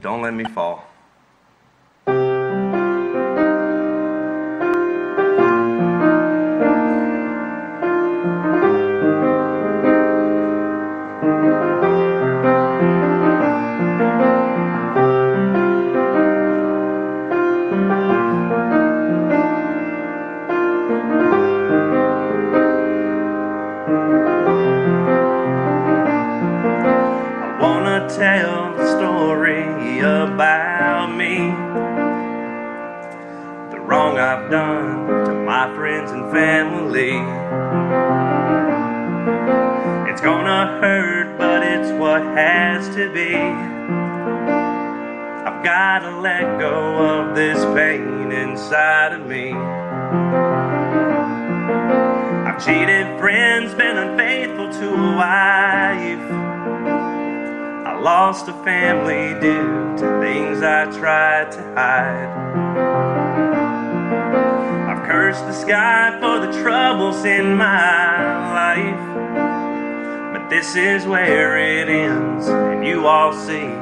don't let me fall. Tell the story about me, the wrong I've done to my friends and family. It's gonna hurt, but it's what has to be. I've gotta let go of this pain inside of me. I've cheated friends, been unfaithful to a wife. Lost a family due to things I tried to hide. I've cursed the sky for the troubles in my life, but this is where it ends, and you all see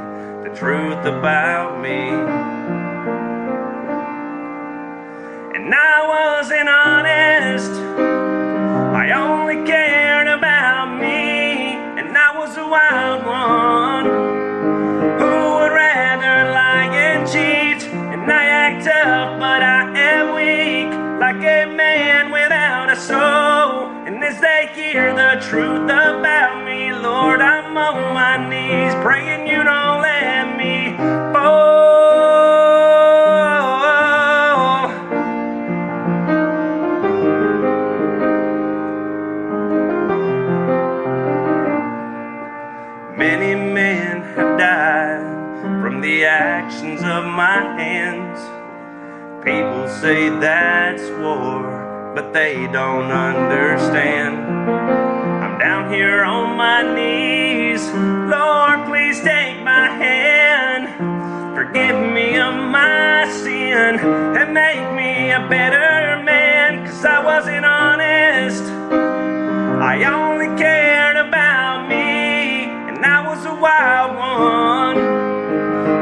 the truth about me. And I wasn't honest, I only cared about me, and I was a wild one. Up, but I am weak, like a man without a soul. And as they hear the truth about me, Lord, I'm on my knees, praying you don't let me fall. Many men have died from the actions of my hands. People say that's war, but they don't understand. I'm down here on my knees, Lord, please take my hand. Forgive me of my sin and make me a better man, 'cause I wasn't honest, I only cared about me, and I was a wild one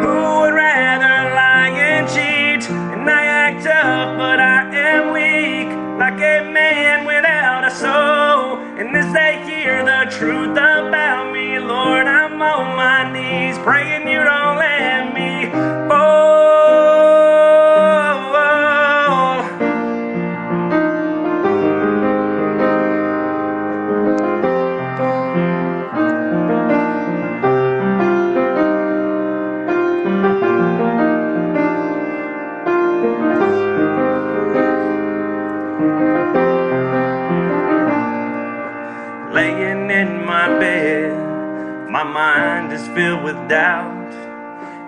who would rather lie and cheat. And I act up, but I am weak, like a man without a soul. And as they hear the truth about me, Lord, I'm on my knees, praying you don't let me fall. Laying in my bed, my mind is filled with doubt.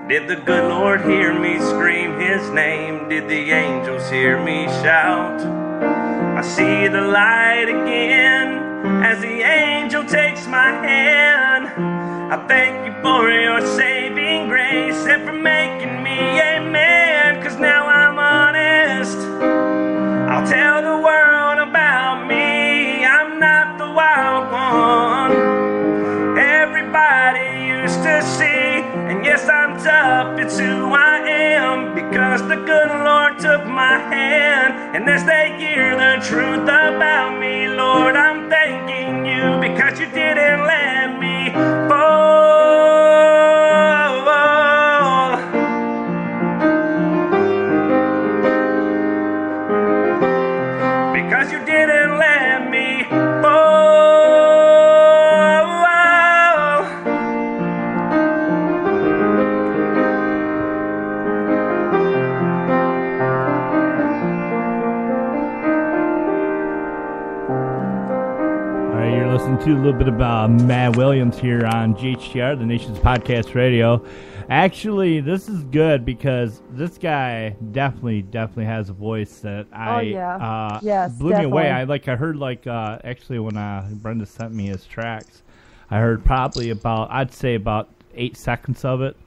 Did the good Lord hear me scream his name? Did the angels hear me shout? I see the light again as the angel takes my hand. I thank you for your saving grace and for making me a man, 'cause now I'm honest, I'll tell the world about me. I'm not the wild one everybody used to see. And yes, I'm tough, it's who I am, because the good Lord took my hand. And as they hear the truth about me, Lord, I'm thanking you, because you didn't let me fall. Because you didn't let me fall. Listening to a little bit about Matt Williams here on GHTR, the nation's podcast radio. Actually, this is good because this guy definitely has a voice that blew me away. I heard actually when Brenda sent me his tracks, I heard probably about 8 seconds of it,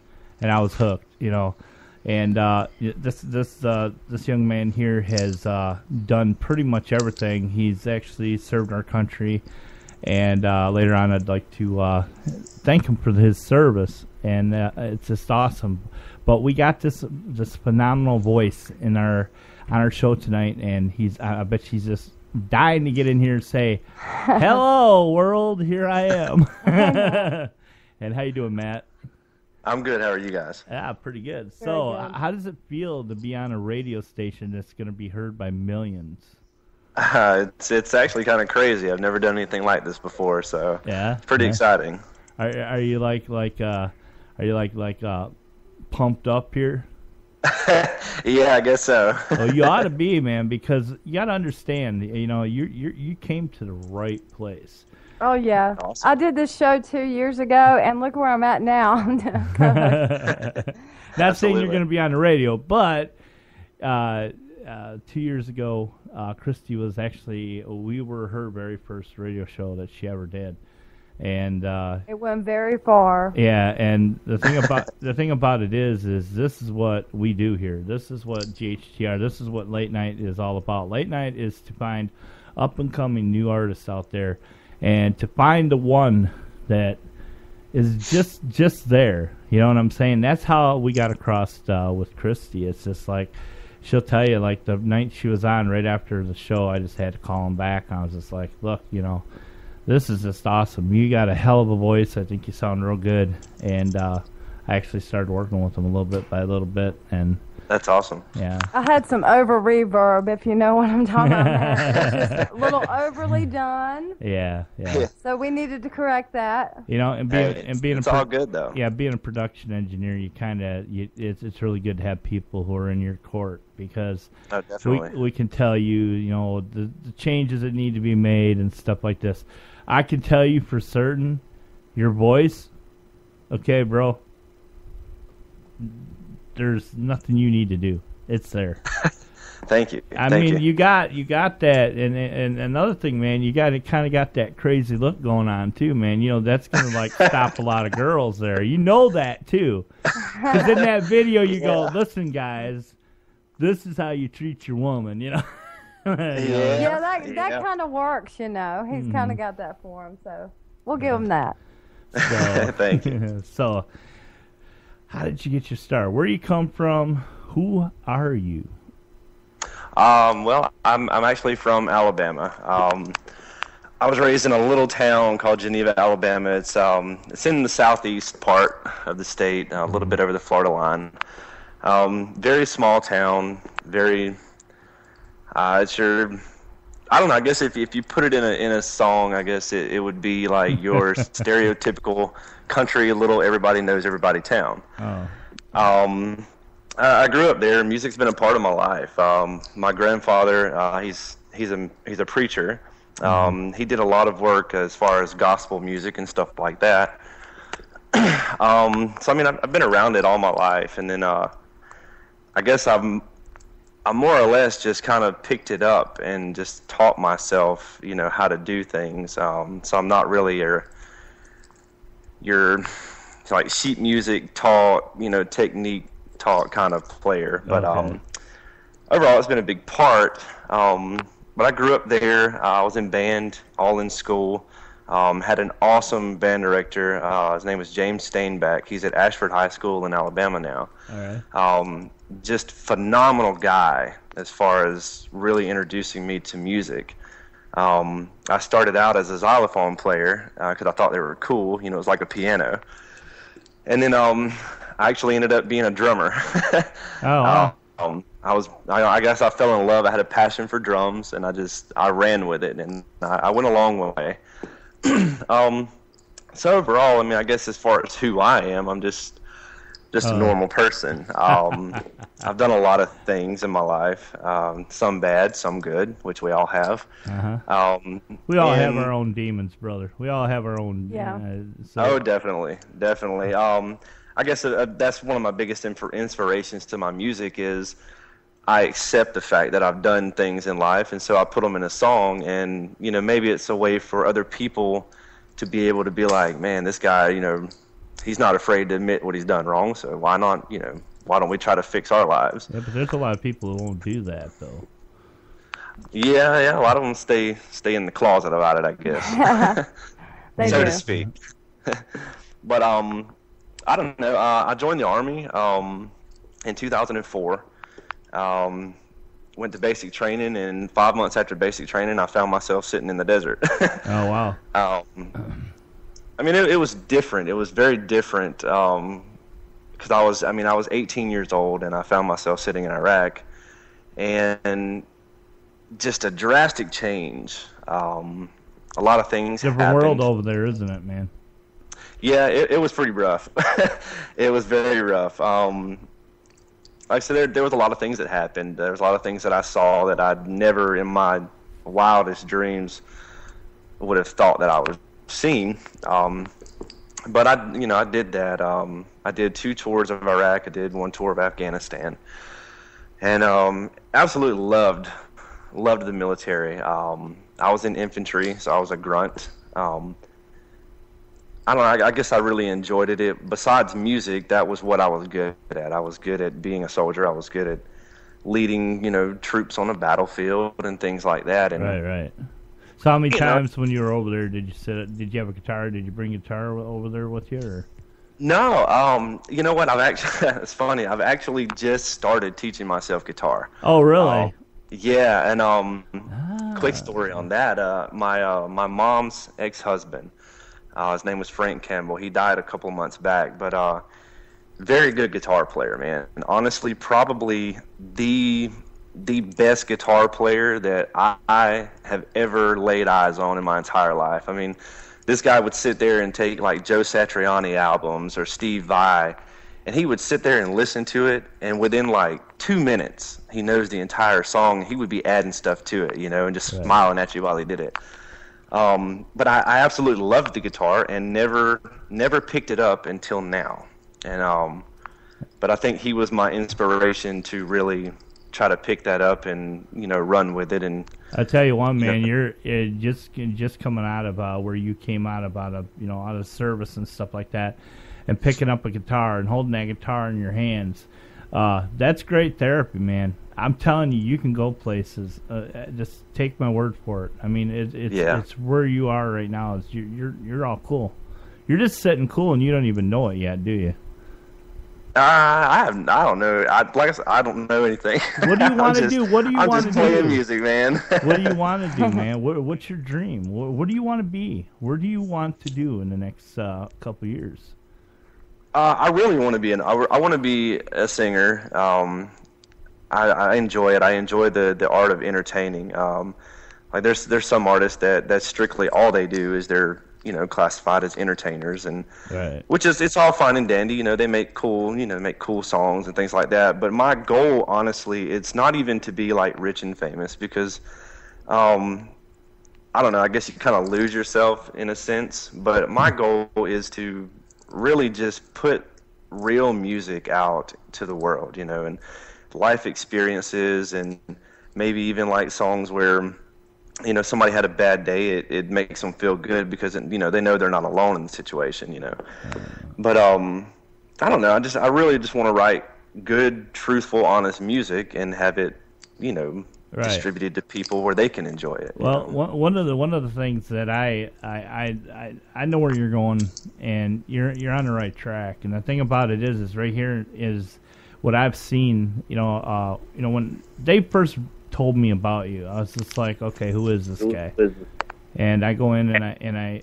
and I was hooked. And this young man here has done pretty much everything. He's actually served our country. And later on, I'd like to thank him for his service. and it's just awesome. But we got this phenomenal voice on our show tonight, and I bet she's just dying to get in here and say, "Hello, world, here I am." And how you doing, Matt? I'm good. How are you guys? Yeah, pretty good. So, how does it feel to be on a radio station that's going to be heard by millions? It's actually kind of crazy. I've never done anything like this before, so yeah, it's pretty exciting. Are you like pumped up here? Yeah, I guess so. Well, you ought to be, man, because you got to understand. You came to the right place. Oh, yeah. Awesome. I did this show 2 years ago, and look where I'm at now. Not saying you're going to be on the radio, but 2 years ago, Christy was we were her very first radio show that she ever did. And it went very far. Yeah, and the thing about it is this is what we do here. This is what GHTR, this is what late night is all about. Late night is to find up and coming new artists out there, and to find the one that is just there. You know what I'm saying? That's how we got across with Christy. It's just like she'll tell you, like the night she was on right after the show, I just had to call him back. I was just like, look, this is just awesome. You got a hell of a voice. I think you sound real good. And I actually started working with him a little bit by a little bit. And that's awesome. Yeah. I had some over reverb, if you know what I'm talking about. It's just a little overly done. Yeah. So we needed to correct that. It's all good though. Yeah, being a production engineer, it's really good to have people who are in your court, because we can tell you, the changes that need to be made and stuff like this. I can tell you for certain, your voice, okay, bro, there's nothing you need to do. It's there. Thank you. I mean, you got that, and another thing, man, you got that crazy look going on too, man. That's gonna stop a lot of girls there. You know that too, because in that video you go, listen, guys, this is how you treat your woman. Yeah, that kind of works. He's kind of got that for him, so we'll give him that. So, thank you. So, how did you get your start? Where do you come from? Who are you? Well, I'm actually from Alabama. I was raised in a little town called Geneva, Alabama. It's in the southeast part of the state, a little bit over the Florida line. Very small town. Very. It's your. I don't know. I guess if you put it in a song, I guess it would be like your stereotypical country, little everybody knows everybody town. Oh. I grew up there. Music's been a part of my life. My grandfather, he's a preacher. He did a lot of work as far as gospel music and stuff like that. So I mean, I've been around it all my life, and then I guess I more or less just kind of picked it up and just taught myself, how to do things. So I'm not really your like sheet music taught, technique taught kind of player, but okay. Overall it's been a big part. But I grew up there. I was in band all in school. Had an awesome band director. His name was James Stainback. He's at Ashford High School in Alabama now. All right. Just phenomenal guy as far as really introducing me to music. I started out as a xylophone player because I thought they were cool. It was like a piano. And then I actually ended up being a drummer. Oh, wow. I guess I fell in love. I had a passion for drums, and I ran with it, and I went a long way. So overall, I mean, I guess as far as who I am, I'm just a normal person. I've done a lot of things in my life, some bad, some good, which we all have. Uh-huh. We all have our own demons, brother. We all have our own. Yeah. Oh, definitely. I guess that's one of my biggest inspirations to my music is I accept the fact that I've done things in life, and so I put them in a song, and maybe it's a way for other people to be able to be like, man, this guy, he's not afraid to admit what he's done wrong, so why not, why don't we try to fix our lives? Yeah, but there's a lot of people who won't do that, though. Yeah, a lot of them stay in the closet about it, I guess. They so do. to speak. But I don't know. I joined the Army in 2004. Went to basic training, and 5 months after basic training, I found myself sitting in the desert. Oh, wow. I mean, it was different. It was very different because I was 18 years old, and I found myself sitting in Iraq, and just a drastic change. A lot of things Different happened. world over there, isn't it, man? Yeah, it was pretty rough. It was very rough. Like I said, there was a lot of things that happened. There was a lot of things that I saw that I'd never in my wildest dreams would have thought that I was seeing. But I did that. I did 2 tours of Iraq. I did 1 tour of Afghanistan, and absolutely loved the military. I was in infantry, so I was a grunt. I don't know, I guess I really enjoyed it. Besides music, that was what I was good at. I was good at being a soldier. I was good at leading, troops on the battlefield and things like that. And Right. So how many times when you were over there did you have a guitar? Did you bring a guitar over there with you? Or? No, you know what? It's funny. I've actually just started teaching myself guitar. Oh, really? Yeah, and quick story on that. My mom's ex-husband, his name was Frank Campbell. He died a couple of months back, but very good guitar player, man. And honestly, probably the best guitar player that I have ever laid eyes on in my entire life. I mean, this guy would sit there and take like Joe Satriani albums or Steve Vai, and he would sit there and listen to it, and within like 2 minutes, he knows the entire song. He would be adding stuff to it, and just smiling at you while he did it. But I absolutely loved the guitar and never picked it up until now. And but I think he was my inspiration to really try to pick that up and run with it. And I tell you one, man, you're just coming out of where you came out of out of service and stuff like that, and picking up a guitar and holding that guitar in your hands. That's great therapy, man. I'm telling you, you can go places. Just take my word for it. I mean, it's where you are right now. You're all cool. You're just sitting cool, and you don't even know it yet, do you? I don't know. Like I said, I don't know anything. What do you want to do? What do you want to do? I'm just playing music, man. What do you want to do, man? What's your dream? What do you want to be? Where do you want to do in the next couple years? I really want to be I want to be a singer. I enjoy it. I enjoy the art of entertaining. Like there's some artists that strictly all they do is they're classified as entertainers, and which is, it's all fine and dandy. They make cool songs and things like that. But my goal, honestly, it's not even to be like rich and famous, because I don't know, I guess you kind of lose yourself in a sense. But my goal is to really just put real music out to the world, and life experiences, and maybe even like songs where somebody had a bad day, it makes them feel good because they know they're not alone in the situation, But I don't know, I really just want to write good, truthful, honest music and have it distributed to people where they can enjoy it. Well, one of the things that I know where you're going, and you're on the right track. And the thing about it is right here is what I've seen. When they first told me about you, I was just like, okay, who is this guy? And I go in and I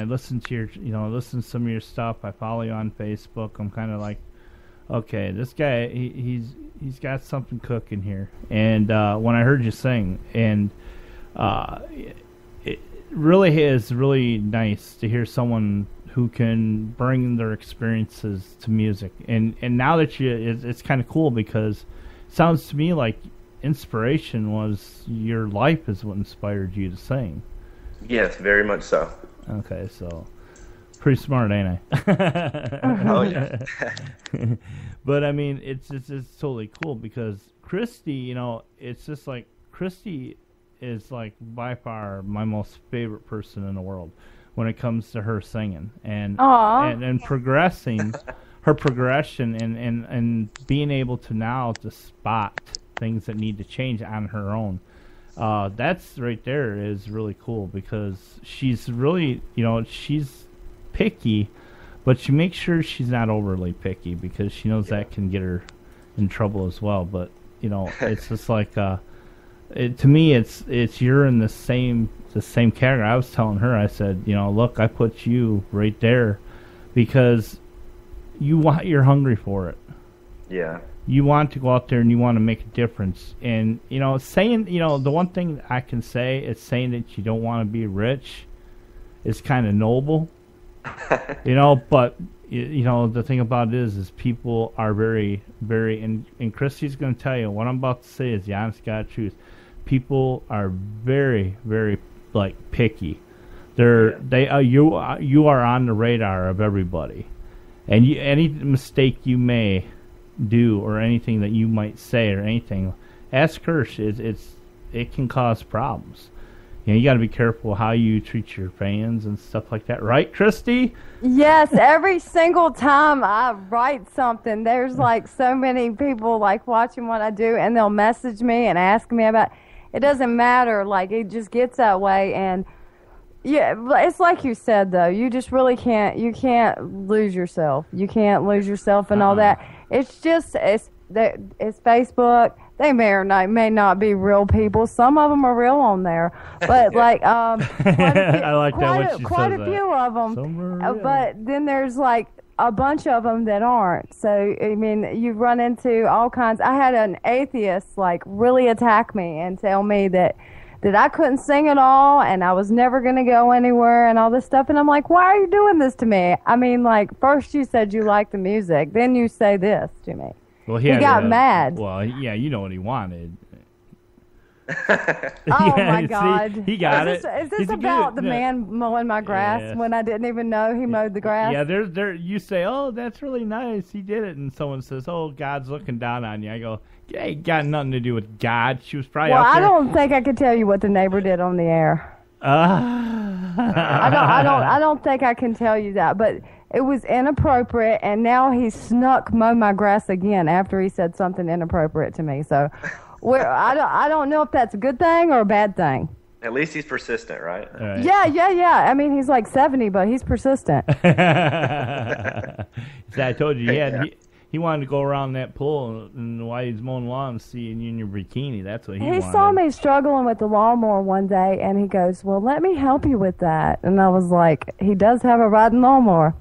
listen to your listen to some of your stuff. I follow you on Facebook. I'm kind of like, okay, this guy he's got something cooking here. And when I heard you sing, and it really is really nice to hear someone who can bring their experiences to music. And now that it's kind of cool, because it sounds to me like inspiration was your life is what inspired you to sing. Yes, very much so. Okay, so pretty smart, ain't I? Oh yeah. But I mean, it's totally cool, because Christy, it's just like Christy is like by far my most favorite person in the world when it comes to her singing and progressing, her progression and being able to now to spot things that need to change on her own. That's right there is really cool, because she's really, she's picky, but she makes sure she's not overly picky because she knows that can get her in trouble as well. But it's just like to me, it's you're in the same category. I was telling her, I said, look, I put you right there because you're hungry for it. Yeah. You want to go out there and you want to make a difference. And, saying, the one thing I can say is saying that you don't want to be rich is kind of noble. But, the thing about it is people are very, very, and Christy's going to tell you, what I'm about to say is the honest God truth. People are very, very, picky. You are on the radar of everybody. And any mistake you may do or anything that you might say or anything, ask her. It can cause problems. You got to be careful how you treat your fans and stuff like that, right, Christy? Yes, every single time I write something, there's so many people watching what I do, and they'll message me and ask me about. It doesn't matter. It just gets that way, and yeah, it's like you said though. You just really can't. You can't lose yourself. You can't lose yourself and all that. It's just it's Facebook. They may not be real people. Some of them are real on there, but quite a few of them. But then there's a bunch of them that aren't. So I mean, you run into all kinds. I had an atheist really attack me and tell me that I couldn't sing at all and I was never going to go anywhere and all this stuff. And I'm like, why are you doing this to me? I mean, first you said you liked the music, then you say this to me. Well, he got mad. Well, yeah, you know what he wanted. Oh, my God. He got it. Is this about the man mowing my grass when I didn't even know he mowed the grass? Yeah, there. You say, oh, that's really nice. He did it. And someone says, oh, God's looking down on you. I go, yeah, it got nothing to do with God. She was probably out there. Well, I don't think I could tell you what the neighbor did on the air. I don't think I can tell you that. But it was inappropriate, and now he snuck mow my grass again after he said something inappropriate to me. So I don't know if that's a good thing or a bad thing. At least he's persistent, right? Yeah. I mean, he's 70, but he's persistent. See, I told you, he wanted to go around that pool, and while he's mowing lawn, seeing you in your bikini. That's what he wanted. He saw me struggling with the lawnmower one day, and he goes, well, let me help you with that. And I was like, he does have a riding lawnmower.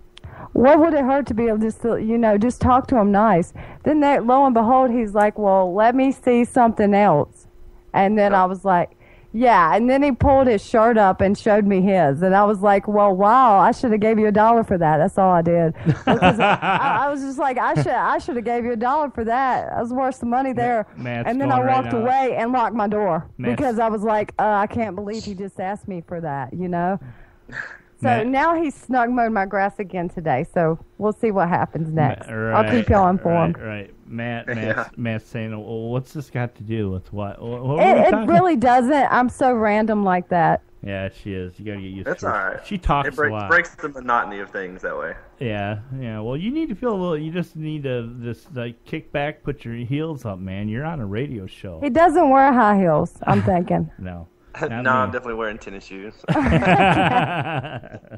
What would it hurt to be able to just talk to him nice? Then lo and behold, he's like, well, let me see something else. And then I was like, yeah. And then he pulled his shirt up and showed me his. And I was like, well, wow, I should have gave you $1 for that. That's all I did. Because I was just like, I should have gave you $1 for that. I was worth the money there. And then I walked away and locked my door because I was like, I can't believe he just asked me for that, So now he's snug mowed my grass again today, so we'll see what happens next. I'll keep y'all informed. Right. Matt's saying, well, what's this got to do with what? It really doesn't. I'm so random like that. Yeah, she is. You got to get used to it. That's all right. She talks a lot. It breaks the monotony of things that way. Yeah. Well, you need to feel a little, you just need to just kick back, put your heels up, man. You're on a radio show. He doesn't wear high heels, I'm thinking. No. No, I'm definitely wearing tennis shoes. But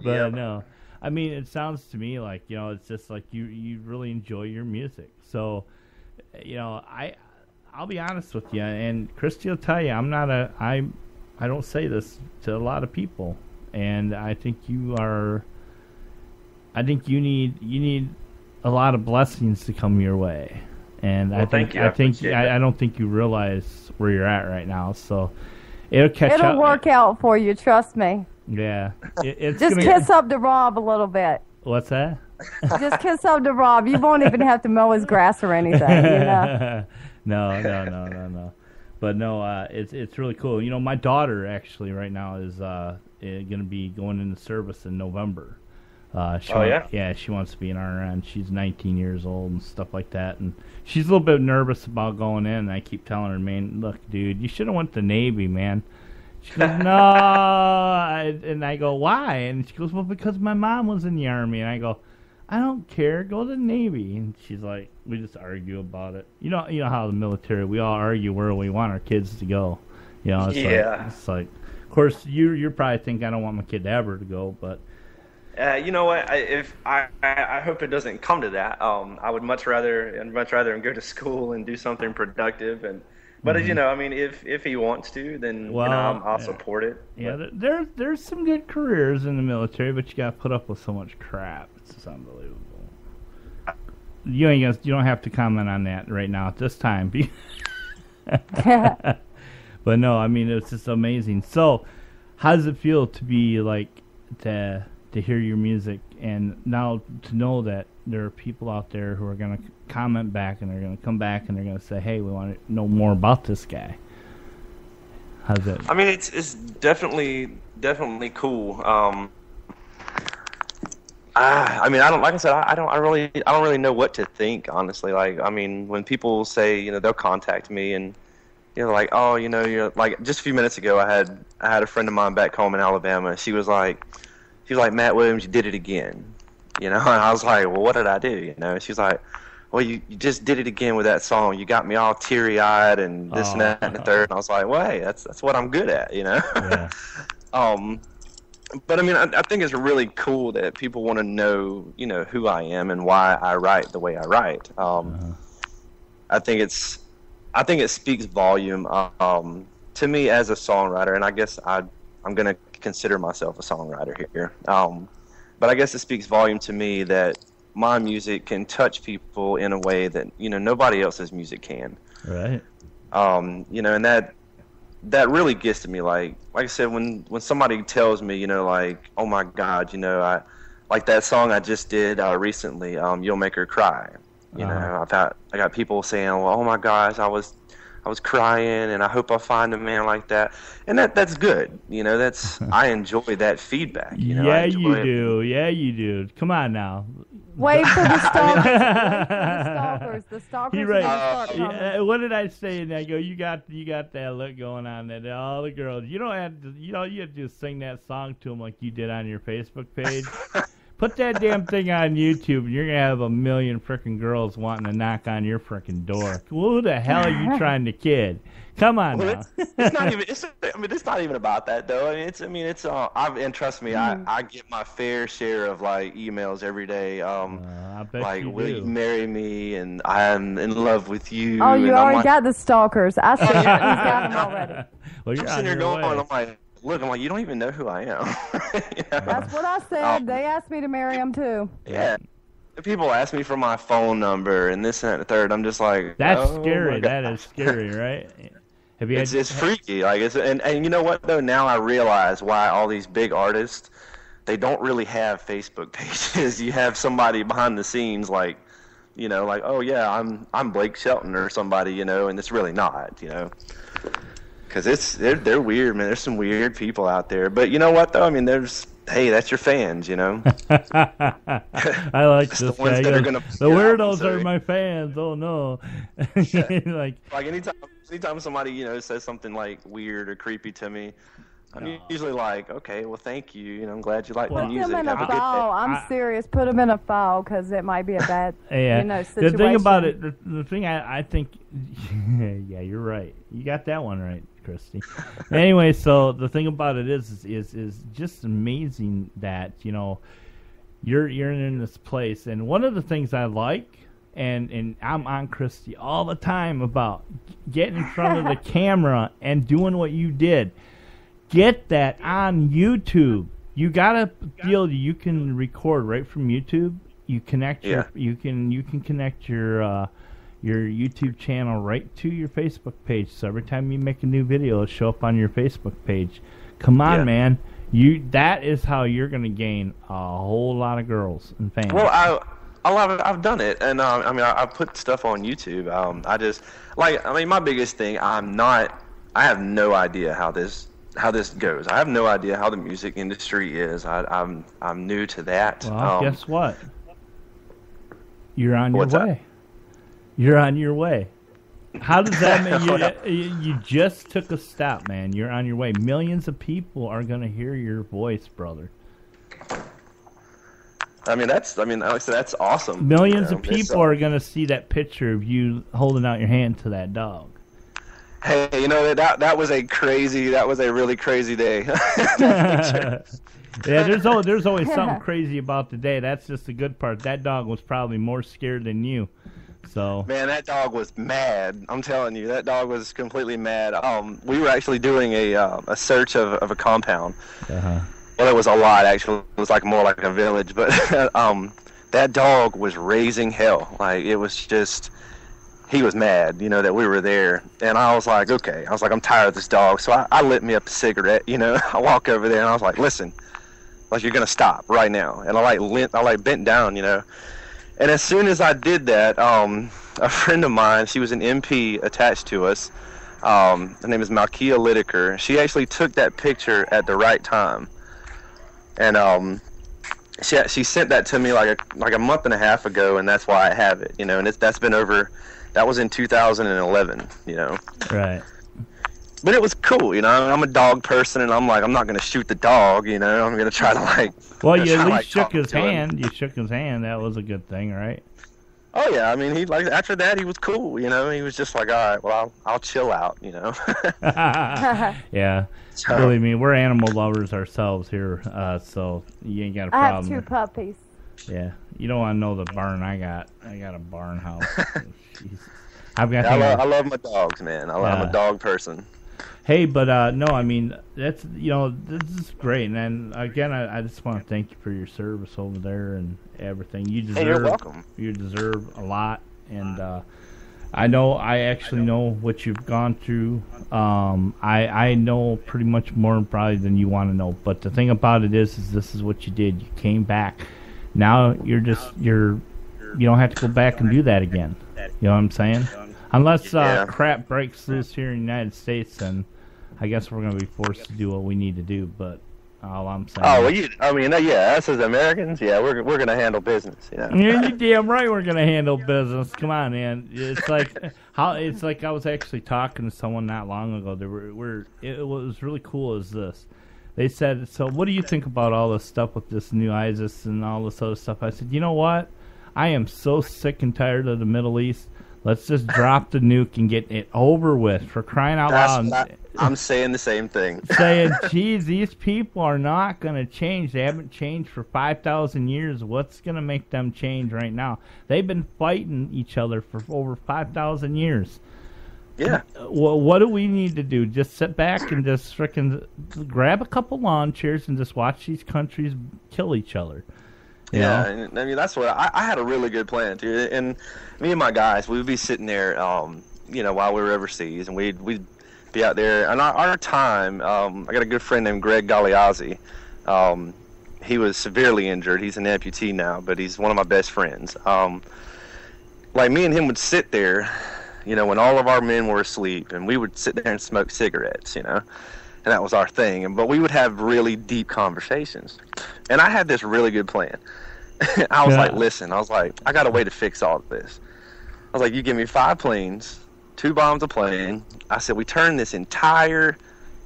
no, I mean, it sounds to me like it's just like you really enjoy your music. So, I'll be honest with you, and Christy will tell you, I don't say this to a lot of people, and I think you need a lot of blessings to come your way, and I don't think you realize where you're at right now. So. It'll work out for you, trust me. Yeah. Just kiss up to Rob a little bit. What's that? Just kiss up to Rob. You won't even have to mow his grass or anything, No. But no, it's really cool. My daughter actually right now is going to be going into service in November. She wants to be an RN. She's 19 years old and stuff like that, and she's a little bit nervous about going in. And I keep telling her, man, look, dude, you should have went to the Navy, man. She goes, no, and I go, why? And she goes, well, because my mom was in the Army. And I go, I don't care, go to the Navy. And she's like, we just argue about it. You know how the military, we all argue where we want our kids to go. It's like, of course, you're probably thinking I don't want my kid ever to go, but. You know what? I hope it doesn't come to that. I would much rather go to school and do something productive. But you know, I mean, if he wants to, then Well, you know, I'll support it. Yeah, But, there's some good careers in the military, but you got to put up with so much crap. It's just unbelievable. You don't have to comment on that right now at this time. But no, I mean, it's just amazing. So, how does it feel to be like to hear your music and now to know that there are people out there who are going to comment back and they're going to come back and they're going to say, "Hey, we want to know more about this guy." How's it? I mean, it's definitely cool. I mean, I don't, like I said, I don't really know what to think, honestly. Like, I mean, when people say, you know, they'll contact me and, you know, like, oh, you know, you're like, just a few minutes ago, I had a friend of mine back home in Alabama. She was like, Matt Williams, you did it again, you know. And I was like, well, what did I do, you know? And she's like, well, you just did it again with that song. You got me all teary-eyed and this and that and the third. And I was like, well, hey, that's what I'm good at, you know. Yeah. But I mean, I think it's really cool that people want to know, you know, who I am and why I write the way I write. I think it speaks volume to me as a songwriter, and I guess I'm going to consider myself a songwriter here. But I guess it speaks volume to me that my music can touch people in a way that, you know, nobody else's music can. Right. You know, and that really gets to me. Like I said, when somebody tells me, you know, like, oh my God, you know, I like that song I just did recently, You'll Make Her Cry. You know, I got people saying, well, oh my gosh, I was crying, and I hope I find a man like that. And that's good. You know, I enjoy that feedback. You know, yeah, you do. Yeah, you do. Come on now. Wait for the stalkers. Wait for the stalkers. The stalkers You're are right. gonna start coming. Yeah, what did I say? And I go, you got that look going on that all the girls. You don't have to. You have to just sing that song to them like you did on your Facebook page. Put that damn thing on YouTube, and you're gonna have a million frickin' girls wanting to knock on your frickin' door. Who the hell are you trying to kid? Come on now. It's not even. It's not even about that though. And trust me, I get my fair share of like emails every day. I bet like, you will do. you marry me? And I'm in love with you. Oh, you and already I'm got the stalkers. I see it. He's got them already. Well, you're I'm on sitting there your going, way. I'm like, look, you don't even know who I am. You know? That's what I said. They asked me to marry him too. Yeah. People ask me for my phone number and this and that and the third. I'm just like, That's oh, scary. my That God. is scary, right? Have you It's freaky. Like and you know what though? Now I realize why all these big artists, they don't really have Facebook pages. You have somebody behind the scenes, like, you know, like, oh yeah, I'm Blake Shelton or somebody, you know, and it's really not, you know, because they're weird, man. There's some weird people out there. But you know what though? I mean, hey, that's your fans, you know. I like It's this the ones guy. that are Goes, gonna the weirdos so- are my fans. Oh no! Like, anytime somebody, you know, says something like weird or creepy to me, I'm usually like, okay, well, thank you. You know, I'm glad you like the Put music. them in a Have a good file. day. I'm serious. Put them in a file because it might be a bad, yeah. you know, The situation. thing about it, the thing I think, yeah, you're right. You got that one right, Christy. Anyway, so the thing about it is just amazing that, you know, you're in this place, and one of the things I like, and I'm on Christy all the time about getting in front of the camera and doing what you did. Get that on YouTube. You gotta feel you can record right from YouTube. You connect you can connect your YouTube channel right to your Facebook page. So every time you make a new video, it'll show up on your Facebook page. Come on, man. That is how you're gonna gain a whole lot of girls and fans. Well, I've done it, and I mean, I put stuff on YouTube. My biggest thing, I have no idea how this goes. I have no idea how the music industry is. I'm new to that. Well, guess what? You're on your What's that? way. You're on your way. How does that mean? You just took a step, man. You're on your way. Millions of people are going to hear your voice, brother. like I said, that's awesome. Millions you know? of people are going to see that picture of you holding out your hand to that dog. Hey, you know that was a really crazy day. Yeah, there's always something crazy about the day. That's just the good part. That dog was probably more scared than you. So Man, that dog was mad. I'm telling you, that dog was completely mad. We were actually doing a search of a compound. Uh-huh. Well, it was a lot actually. It was like more like a village, but that dog was raising hell. Like it was just, he was mad, that we were there. And I was like, okay. I was like, I'm tired of this dog. So I lit me up a cigarette. I walk over there and I was like, listen, like you're gonna stop right now. And I bent down, And as soon as I did that, a friend of mine, she was an MP attached to us. Her name is Malkia Lideker. She actually took that picture at the right time, and she sent that to me like a month and a half ago, and that's why I have it. And that's been over. That was in 2011. Right. But it was cool, I'm a dog person, and I'm like, I'm not gonna shoot the dog, I'm gonna try to Well, you at least shook his hand. You shook his hand. That was a good thing, right? Oh yeah, I mean, he after that he was cool, He was just like, all right, well, I'll chill out, Yeah, So- believe me, we're animal lovers ourselves here, so you ain't got a I problem. have 2 puppies. Yeah, you don't want to know the barn I got. I got a barn house. Jesus. I've got. I love my dogs, man. I'm a dog person. Hey, but no, I mean that's this is great, and then again, I just want to thank you for your service over there and everything. You deserve. Hey, you're welcome. You deserve a lot, and I actually know what you've gone through. I know pretty much more probably than you want to know. But the thing about it is this is what you did. You came back. Now you don't have to go back and do that again. You know what I'm saying? Unless crap breaks loose here in the United States, then I guess we're going to be forced to do what we need to do. But all I'm saying. Oh well, us as Americans, we're going to handle business. Yeah, you're damn right we're going to handle business. Come on, man. It's like I was actually talking to someone not long ago. It was really cool. Is this? They said, so what do you think about all this stuff with this new ISIS and all this other stuff? I said, you know what? I am so sick and tired of the Middle East. Let's just drop the nuke and get it over with, for crying out loud. I'm saying the same thing. Saying, geez, these people are not going to change. They haven't changed for 5,000 years. What's going to make them change right now? They've been fighting each other for over 5,000 years. Yeah. What do we need to do? Just sit back and just frickin' grab a couple lawn chairs and just watch these countries kill each other. You know? And I mean, that's what I had a really good plan too. And me and my guys, we would be sitting there, while we were overseas, and we'd be out there. And our time, I got a good friend named Greg Galeazzi. He was severely injured. He's an amputee now, but he's one of my best friends. Like me and him would sit there, when all of our men were asleep, and we would sit there and smoke cigarettes, and that was our thing. But we would have really deep conversations. And I had this really good plan. I was like, listen, I got a way to fix all of this. I was like, you give me 5 planes, 2 bombs a plane. I said, we turn this entire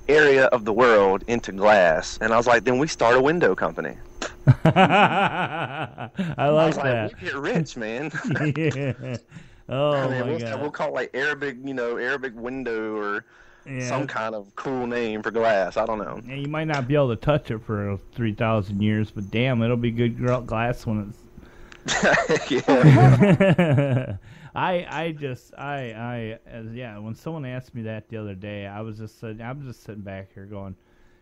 area of the world into glass. And I was like, then we start a window company. I like that. We get rich, man. Yeah. Oh, my God. We'll call it like Arabic window or some kind of cool name for glass. I don't know. Yeah, you might not be able to touch it for 3,000 years, but damn, it'll be good glass when it's... Yeah. When someone asked me that the other day, I'm just sitting back here going,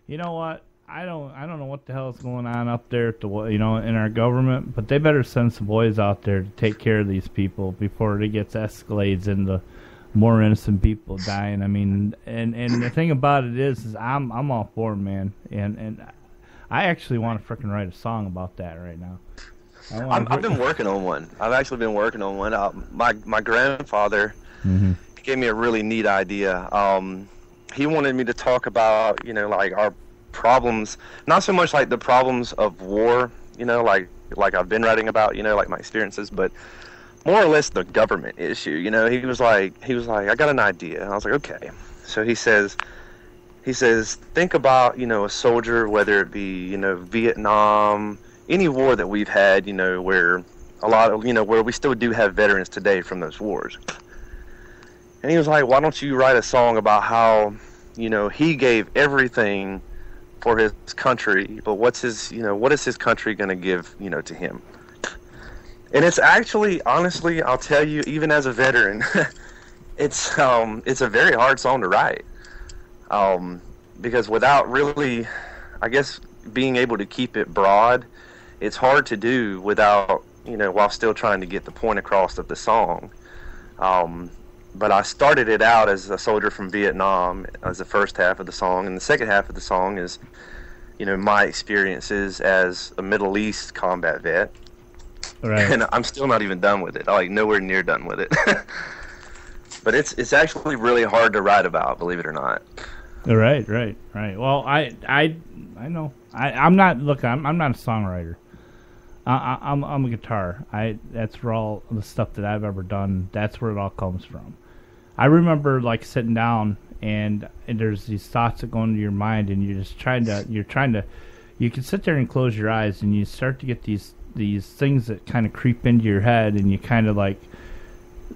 you know what? I don't know what the hell is going on up there at in our government, but they better send some boys out there to take care of these people before it gets escalates into more innocent people dying. I mean, and the thing about it is I'm all for them, man, and I actually want to frickin' write a song about that right now. I've been working on one. I've actually been working on one. My grandfather gave me a really neat idea. He wanted me to talk about, like our problems, not so much like the problems of war, like I've been writing about, like my experiences, but more or less the government issue. He was like, I got an idea. And I was like, okay. So he says, think about, a soldier, whether it be, Vietnam, any war that we've had, where a lot of, where we still do have veterans today from those wars. And he was like, why don't you write a song about how, he gave everything for his country, but what is his country going to give, to him? And it's actually, honestly, I'll tell you, even as a veteran, it's a very hard song to write. Because without really, I guess, being able to keep it broad, it's hard to do without, while still trying to get the point across of the song. But I started it out as a soldier from Vietnam as the first half of the song, and the second half of the song is, my experiences as a Middle East combat vet. Right. And I'm still not even done with it. Like, nowhere near done with it. But it's actually really hard to write about, believe it or not. Right. Well, I know. I'm not a songwriter. I'm a guitar. That's where all the stuff that I've ever done. That's where it all comes from. I remember like sitting down and there's these thoughts that go into your mind, and you're trying to. You can sit there and close your eyes, and you start to get these things that kind of creep into your head, and you kind of like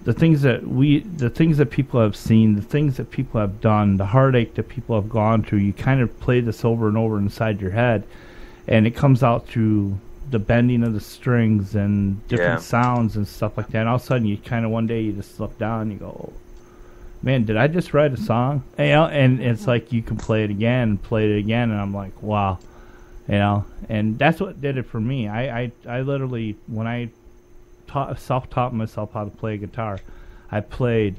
the things that people have seen, the things that people have done, the heartache that people have gone through. You kind of play this over and over inside your head, and it comes out through the bending of the strings and different sounds and stuff like that. And all of a sudden, you kind of one day you just look down and you go, oh, man, did I just write a song? And it's like you can play it again, and I'm like, wow. And that's what did it for me. I literally, when I self-taught myself how to play guitar, I played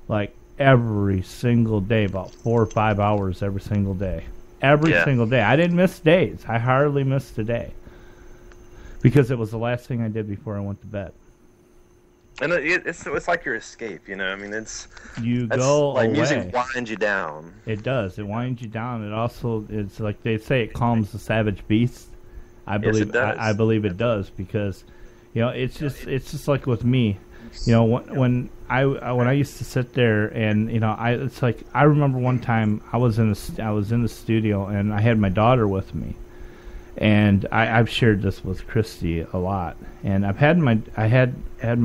like every single day, about 4 or 5 hours every single day. Every single day. I didn't miss days. I hardly missed a day. Because it was the last thing I did before I went to bed. And it's like your escape, I mean, it's away. Music winds you down. It does. It winds you down. It's like they say, it calms the savage beast. I believe it does. I believe it does, because it's just like with me. When I used to sit there and it's like I remember one time I was in the studio and I had my daughter with me. And I've shared this with Christy a lot, and I had my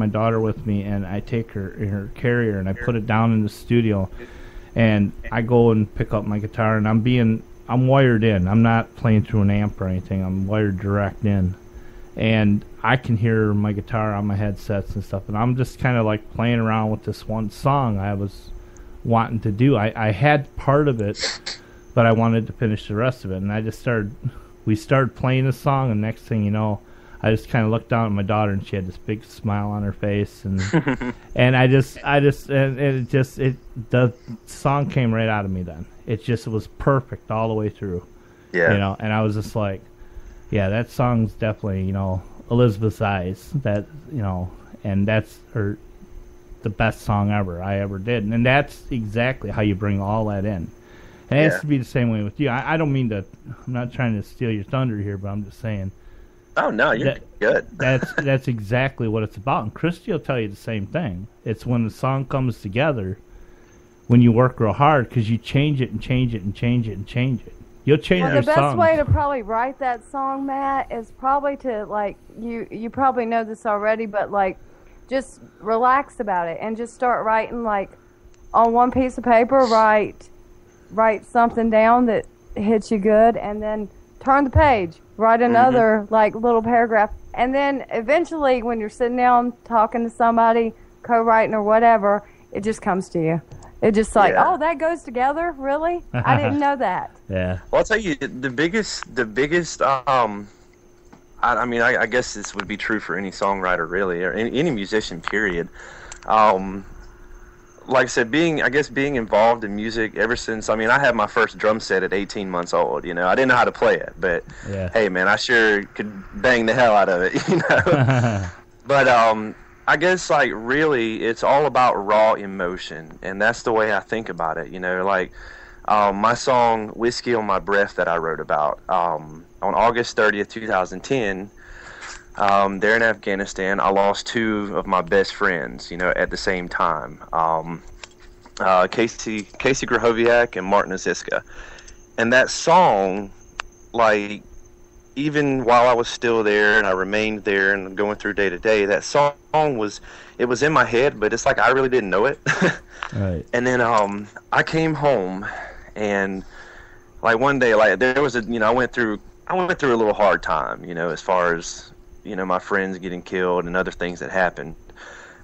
daughter with me, and I take her in her carrier and I put it down in the studio, and I go and pick up my guitar, and I'm wired in. I'm not playing through an amp or anything. I'm wired direct in, and I can hear my guitar on my headsets and stuff, and I'm just kind of like playing around with this one song I was wanting to do. I had part of it, but I wanted to finish the rest of it, and we started playing the song, and next thing you know, I just kind of looked down at my daughter, and she had this big smile on her face, and the song came right out of me then. It was perfect all the way through. Yeah. And I was just like, yeah, that song's definitely, Elizabeth's Eyes. That, and that's the best song I ever did. And that's exactly how you bring all that in. And it has to be the same way with you. I don't mean to. I'm not trying to steal your thunder here, but I'm just saying. Oh no, you're good. that's exactly what it's about. And Christy will tell you the same thing. It's when the song comes together, when you work real hard, because you change it and change it and change it and change it. You'll change your songs. The best songs. way to probably write that song, Matt, is probably to like you probably know this already, but like just relax about it and just start writing like on one piece of paper. Write something down that hits you good, and then turn the page, write another like little paragraph, and then eventually when you're sitting down talking to somebody, co-writing or whatever, it just comes to you. It just like, oh, that goes together? Really? I didn't know that. Yeah. Well, I'll tell you, the biggest I guess this would be true for any songwriter really, or any musician period. Like I said, being involved in music ever since, I had my first drum set at 18 months old, I didn't know how to play it, but hey man, I sure could bang the hell out of it, But I guess like really it's all about raw emotion, and that's the way I think about it, like my song Whiskey on My Breath that I wrote about on August 30th, 2010. There in Afghanistan, I lost 2 of my best friends, at the same time. Casey Grahoviak and Martin Aziska. And that song, like, even while I was still there and I remained there and going through day to day, that song was in my head, but it's like I really didn't know it. Right. And then I came home, and like one day, like there was I went through a little hard time, as far as, my friends getting killed and other things that happened.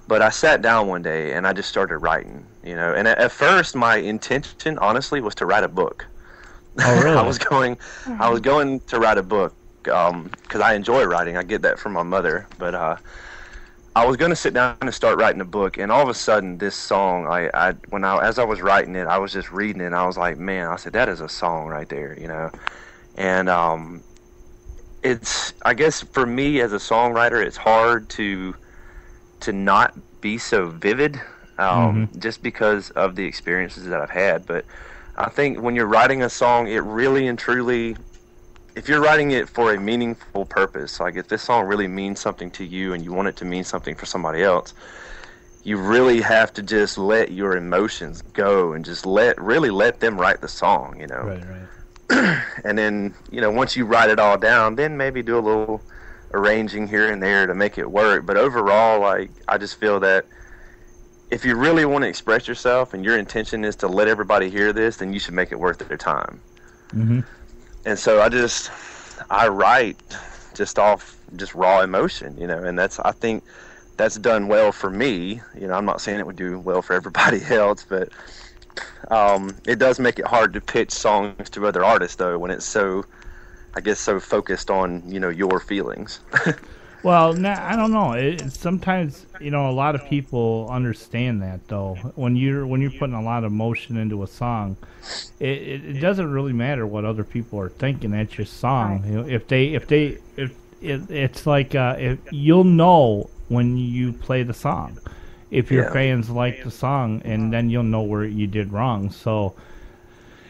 But I sat down one day and I just started writing, and at first my intention, honestly, was to write a book. Oh, really? I was going to write a book, because I enjoy writing. I get that from my mother, but I was going to sit down and start writing a book, and all of a sudden, this song, as I was writing it, I was just reading it, and I was like, man, I said, that is a song right there, and it's, I guess for me as a songwriter, it's hard to not be so vivid, just because of the experiences that I've had. But I think when you're writing a song, it really and truly, if you're writing it for a meaningful purpose, like if this song really means something to you and you want it to mean something for somebody else, you really have to just let your emotions go and just really let them write the song, Right. And then, once you write it all down, then maybe do a little arranging here and there to make it work. But overall, like, I just feel that if you really want to express yourself and your intention is to let everybody hear this, then you should make it worth their time. Mm-hmm. And so I write just off just raw emotion, and I think that's done well for me. I'm not saying it would do well for everybody else, but it does make it hard to pitch songs to other artists, though, when it's so, I guess, so focused on, your feelings. Well, I don't know. Sometimes, a lot of people understand that, though. When you're putting a lot of emotion into a song, it doesn't really matter what other people are thinking. That's your song. It's like if you'll know when you play the song, if your fans like the song, and then you'll know where you did wrong. So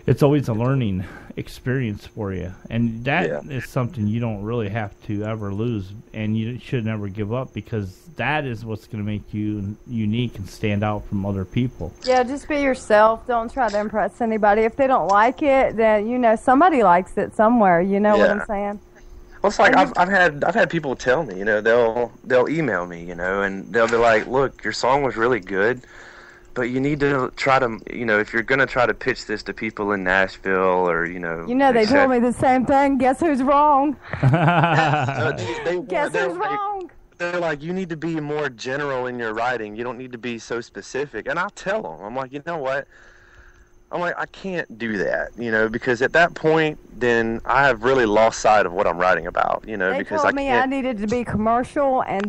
it's always a learning experience for you, and that is something you don't really have to ever lose, and you should never give up, because that is what's going to make you unique and stand out from other people. Yeah, just be yourself. Don't try to impress anybody. If they don't like it, then somebody likes it somewhere. You know what I'm saying? Well, it's like I've had people tell me, they'll email me, and they'll be like, look, your song was really good, but you need to try to, if you're going to try to pitch this to people in Nashville or, they told me the same thing. Guess who's wrong? Guess who's wrong? They're like, you need to be more general in your writing. You don't need to be so specific. And I'll tell them, I'm like, you know what? I'm like, I can't do that, because at that point, then I have really lost sight of what I'm writing about, They because told me I needed to be commercial and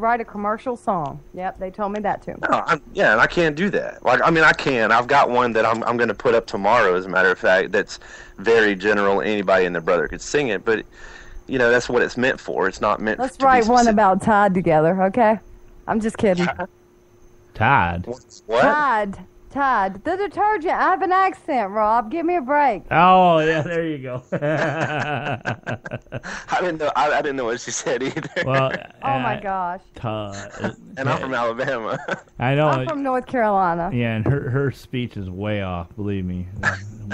write a commercial song. Yep, they told me that too. No, and I can't do that. Like, I mean, I can. I've got one that I'm going to put up tomorrow, as a matter of fact, that's very general. Anybody and their brother could sing it, but, that's what it's meant for. It's not meant Let's to write be one about Tide together, okay? I'm just kidding. Todd. What? Tide. The detergent. I have an accent, Rob. Give me a break. Oh, yeah, there you go. I didn't know what she said either. Well, oh, my gosh. Todd. And I'm from Alabama. I know. I'm from North Carolina. Yeah, and her speech is way off, believe me.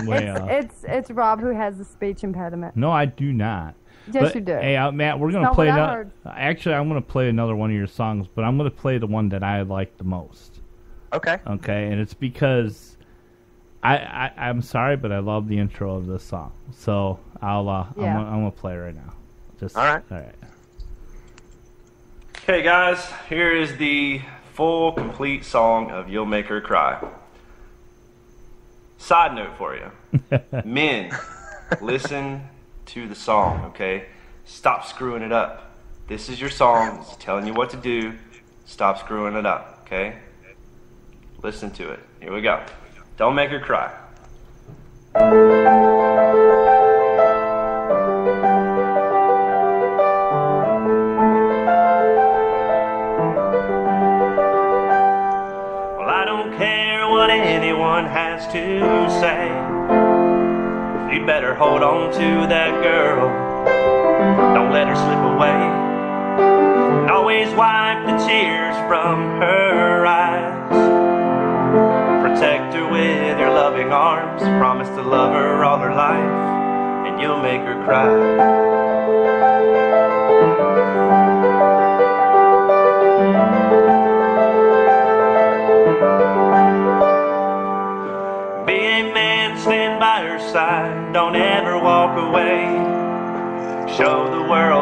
Way off. It's Rob who has the speech impediment. No, I do not. Yes, you do. Hey, Matt, we're going to play another. Actually, I'm going to play another one of your songs, but I'm going to play the one that I like the most. Okay. Okay, and it's because I'm sorry, but I love the intro of this song. So I'm gonna play it right now. All right. Okay, guys, here is the full, complete song of "You'll Make Her Cry." Side note for you, men, listen to the song. Okay, stop screwing it up. This is your song. It's telling you what to do. Stop screwing it up. Okay. Listen to it. Here we go. Don't make her cry. Well, I don't care what anyone has to say. You better hold on to that girl. Don't let her slip away. And always wipe the tears from her eyes. Protect her with your loving arms. Promise to love her all her life, and you'll make her cry. Be a man, stand by her side. Don't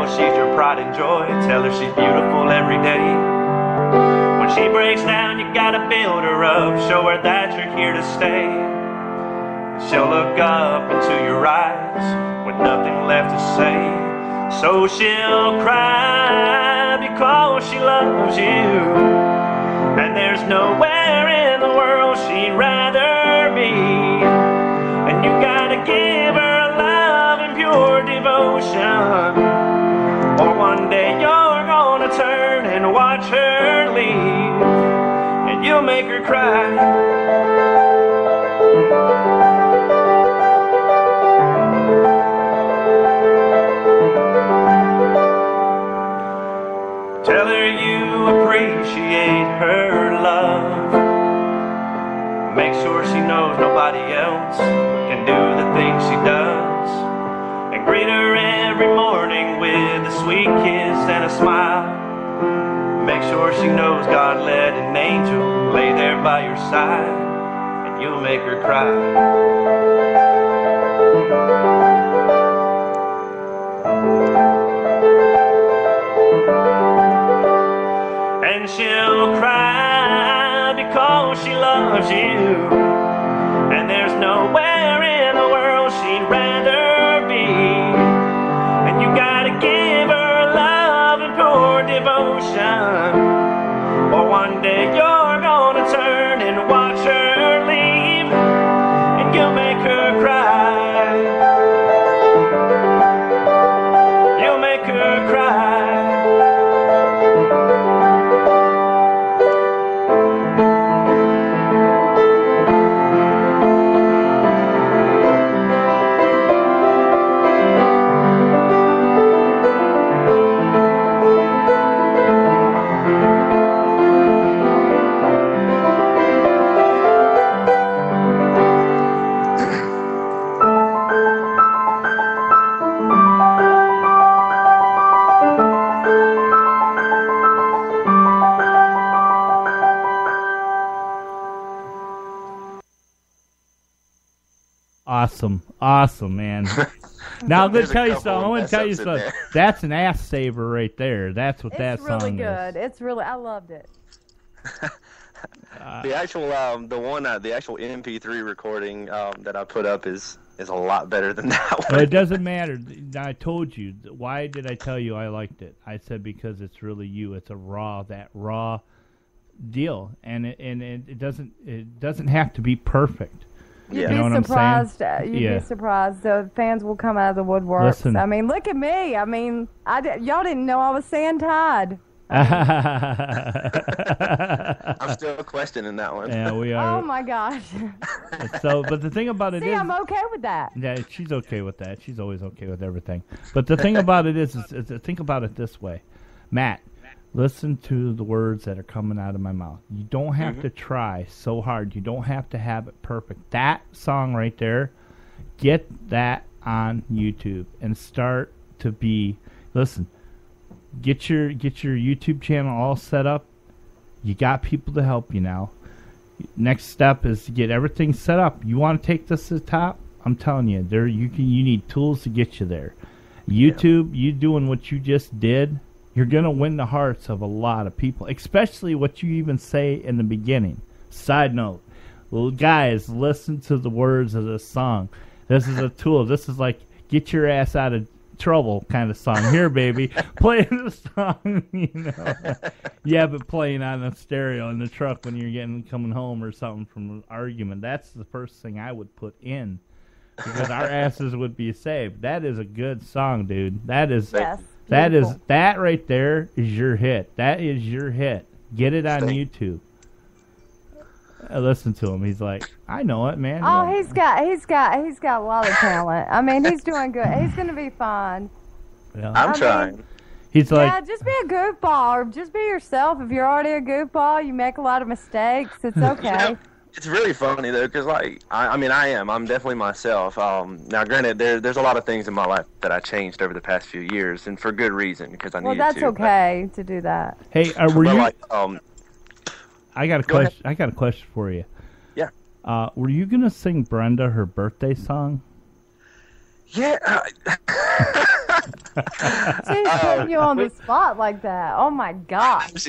because she's your pride and joy. Tell her she's beautiful every day. When she breaks down, you gotta build her up. Show her that you're here to stay. She'll look up into your eyes with nothing left to say. So she'll cry because she loves you, and there's nowhere in the world she'd rather be. And you gotta give her love and pure devotion, or one day you're gonna turn and watch her leave, and you'll make her cry. Tell her you appreciate her love. Make sure she knows nobody else can do the things she does. And greet her every morning with a sweet kiss and a smile. Make sure she knows God let an angel lay there by your side, and you'll make her cry. And she'll cry because she loves you, and there's nowhere in the world she'd rather be. And you gotta give her love and pure devotion, or one day you're gonna turn and watch her leave, and you'll make her cry. You'll make her cry. Awesome, man. Now I'm going to tell you couple something. I want to tell you mess-ups in something. there. That's an ass saver right there. That's what that It's really song good. is. It's really, I loved it. The actual the actual MP3 recording that I put up is a lot better than that one. Well, it doesn't matter. I told you. Why did I tell you I liked it? I said because it's really you. It's that raw deal, and it doesn't have to be perfect. You'd You know what be I'm surprised. saying? You'd Yeah. be surprised. The fans will come out of the woodworks. Listen. I mean, look at me. I mean, y'all didn't know I was sand-tied. I'm still questioning that one. Yeah, we Oh are. my gosh. So, but the thing about it See, is, I'm okay with that. yeah, she's okay with that. She's always okay with everything. But the thing about it is think about it this way, Matt. Listen to the words that are coming out of my mouth. You don't have to try so hard. You don't have to have it perfect. That song right there, get that on YouTube and start to be. Listen, get your YouTube channel all set up. You got people to help you now. Next step is to get everything set up. You want to take this to the top? I'm telling you, you need tools to get you there. YouTube, you doing what you just did. You're going to win the hearts of a lot of people, especially what you even say in the beginning. Side note, well, guys, listen to the words of this song. This is a tool. This is like get your ass out of trouble kind of song. Here, baby, play the song, you know. You have it playing on a stereo in the truck when you're coming home or something from an argument. That's the first thing I would put in because our asses would be saved. That is a good song, dude. That is... Yes. That right there is your hit. That is your hit. Get it on YouTube. Listen to him. He's like, I know it, man. Oh, he's got a lot of talent. I mean, he's doing good. He's gonna be fine. Yeah. I'm trying. He's like, Yeah, just be a goofball or just be yourself. If you're already a goofball, you make a lot of mistakes. It's okay. You know, it's really funny though, because like I'm definitely myself. Now, granted, there's a lot of things in my life that I changed over the past few years, and for good reason, because I Well, needed that's to. okay to do that. hey, were But you? like, I got a Go ahead. question. I got a question for you. Yeah. Were you gonna sing Brenda her birthday song? Yeah. She's putting you on the spot like that. Oh my gosh.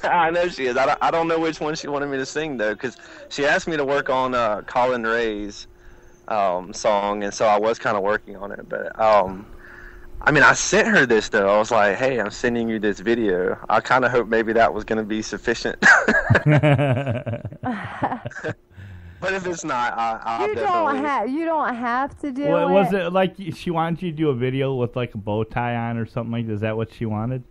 I know she is. I don't know which one she wanted me to sing though, because she asked me to work on Colin Ray's song, and so I was kind of working on it. But I mean, I sent her this though. I was like, "Hey, I'm sending you this video." I kind of hoped maybe that was going to be sufficient. But if it's not, I'll definitely. You don't have to do Well, it. was it like she wanted you to do a video with like a bow tie on or something like that? Is that what she wanted?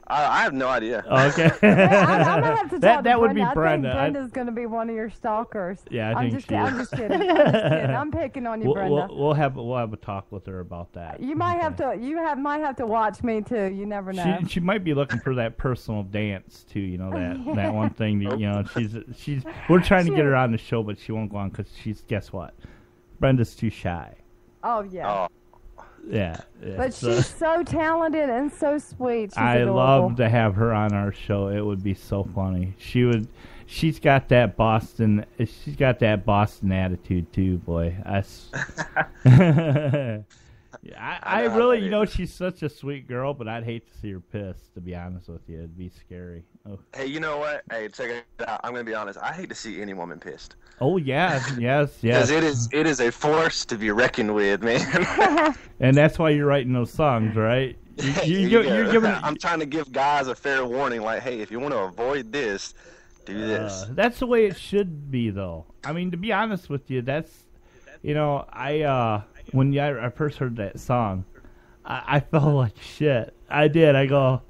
I have no idea. Okay. I'm gonna have to talk that to would be Brenda. Brenda. I think Brenda's gonna be one of your stalkers. Yeah, I I'm think just, she is. I'm just kidding. I'm just kidding. I'm picking on you, Brenda. We'll have a talk with her about that. You might have to. Might have to watch me too. You never know. She might be looking for that personal dance too. You know that one thing that she's. We're trying to get her on the show, but she won't go on because guess what? Brenda's too shy. Oh yeah. Oh. Yeah. But she's so talented and so sweet. She's I adorable. love to have her on our show. It would be so funny. She's got that Boston attitude too, boy. I really, she's such a sweet girl, but I'd hate to see her pissed, to be honest with you. It'd be scary. Oh. Hey, you know what? Hey, check it out. I'm gonna be honest. I hate to see any woman pissed. Oh yes. Because it is a force to be reckoned with, man. And that's why you're writing those songs, right? You're giving. I'm trying to give guys a fair warning, like, hey, if you want to avoid this, do this. That's the way it should be, though. I mean, to be honest with you, that's, when I first heard that song, I felt like shit. I did. I go,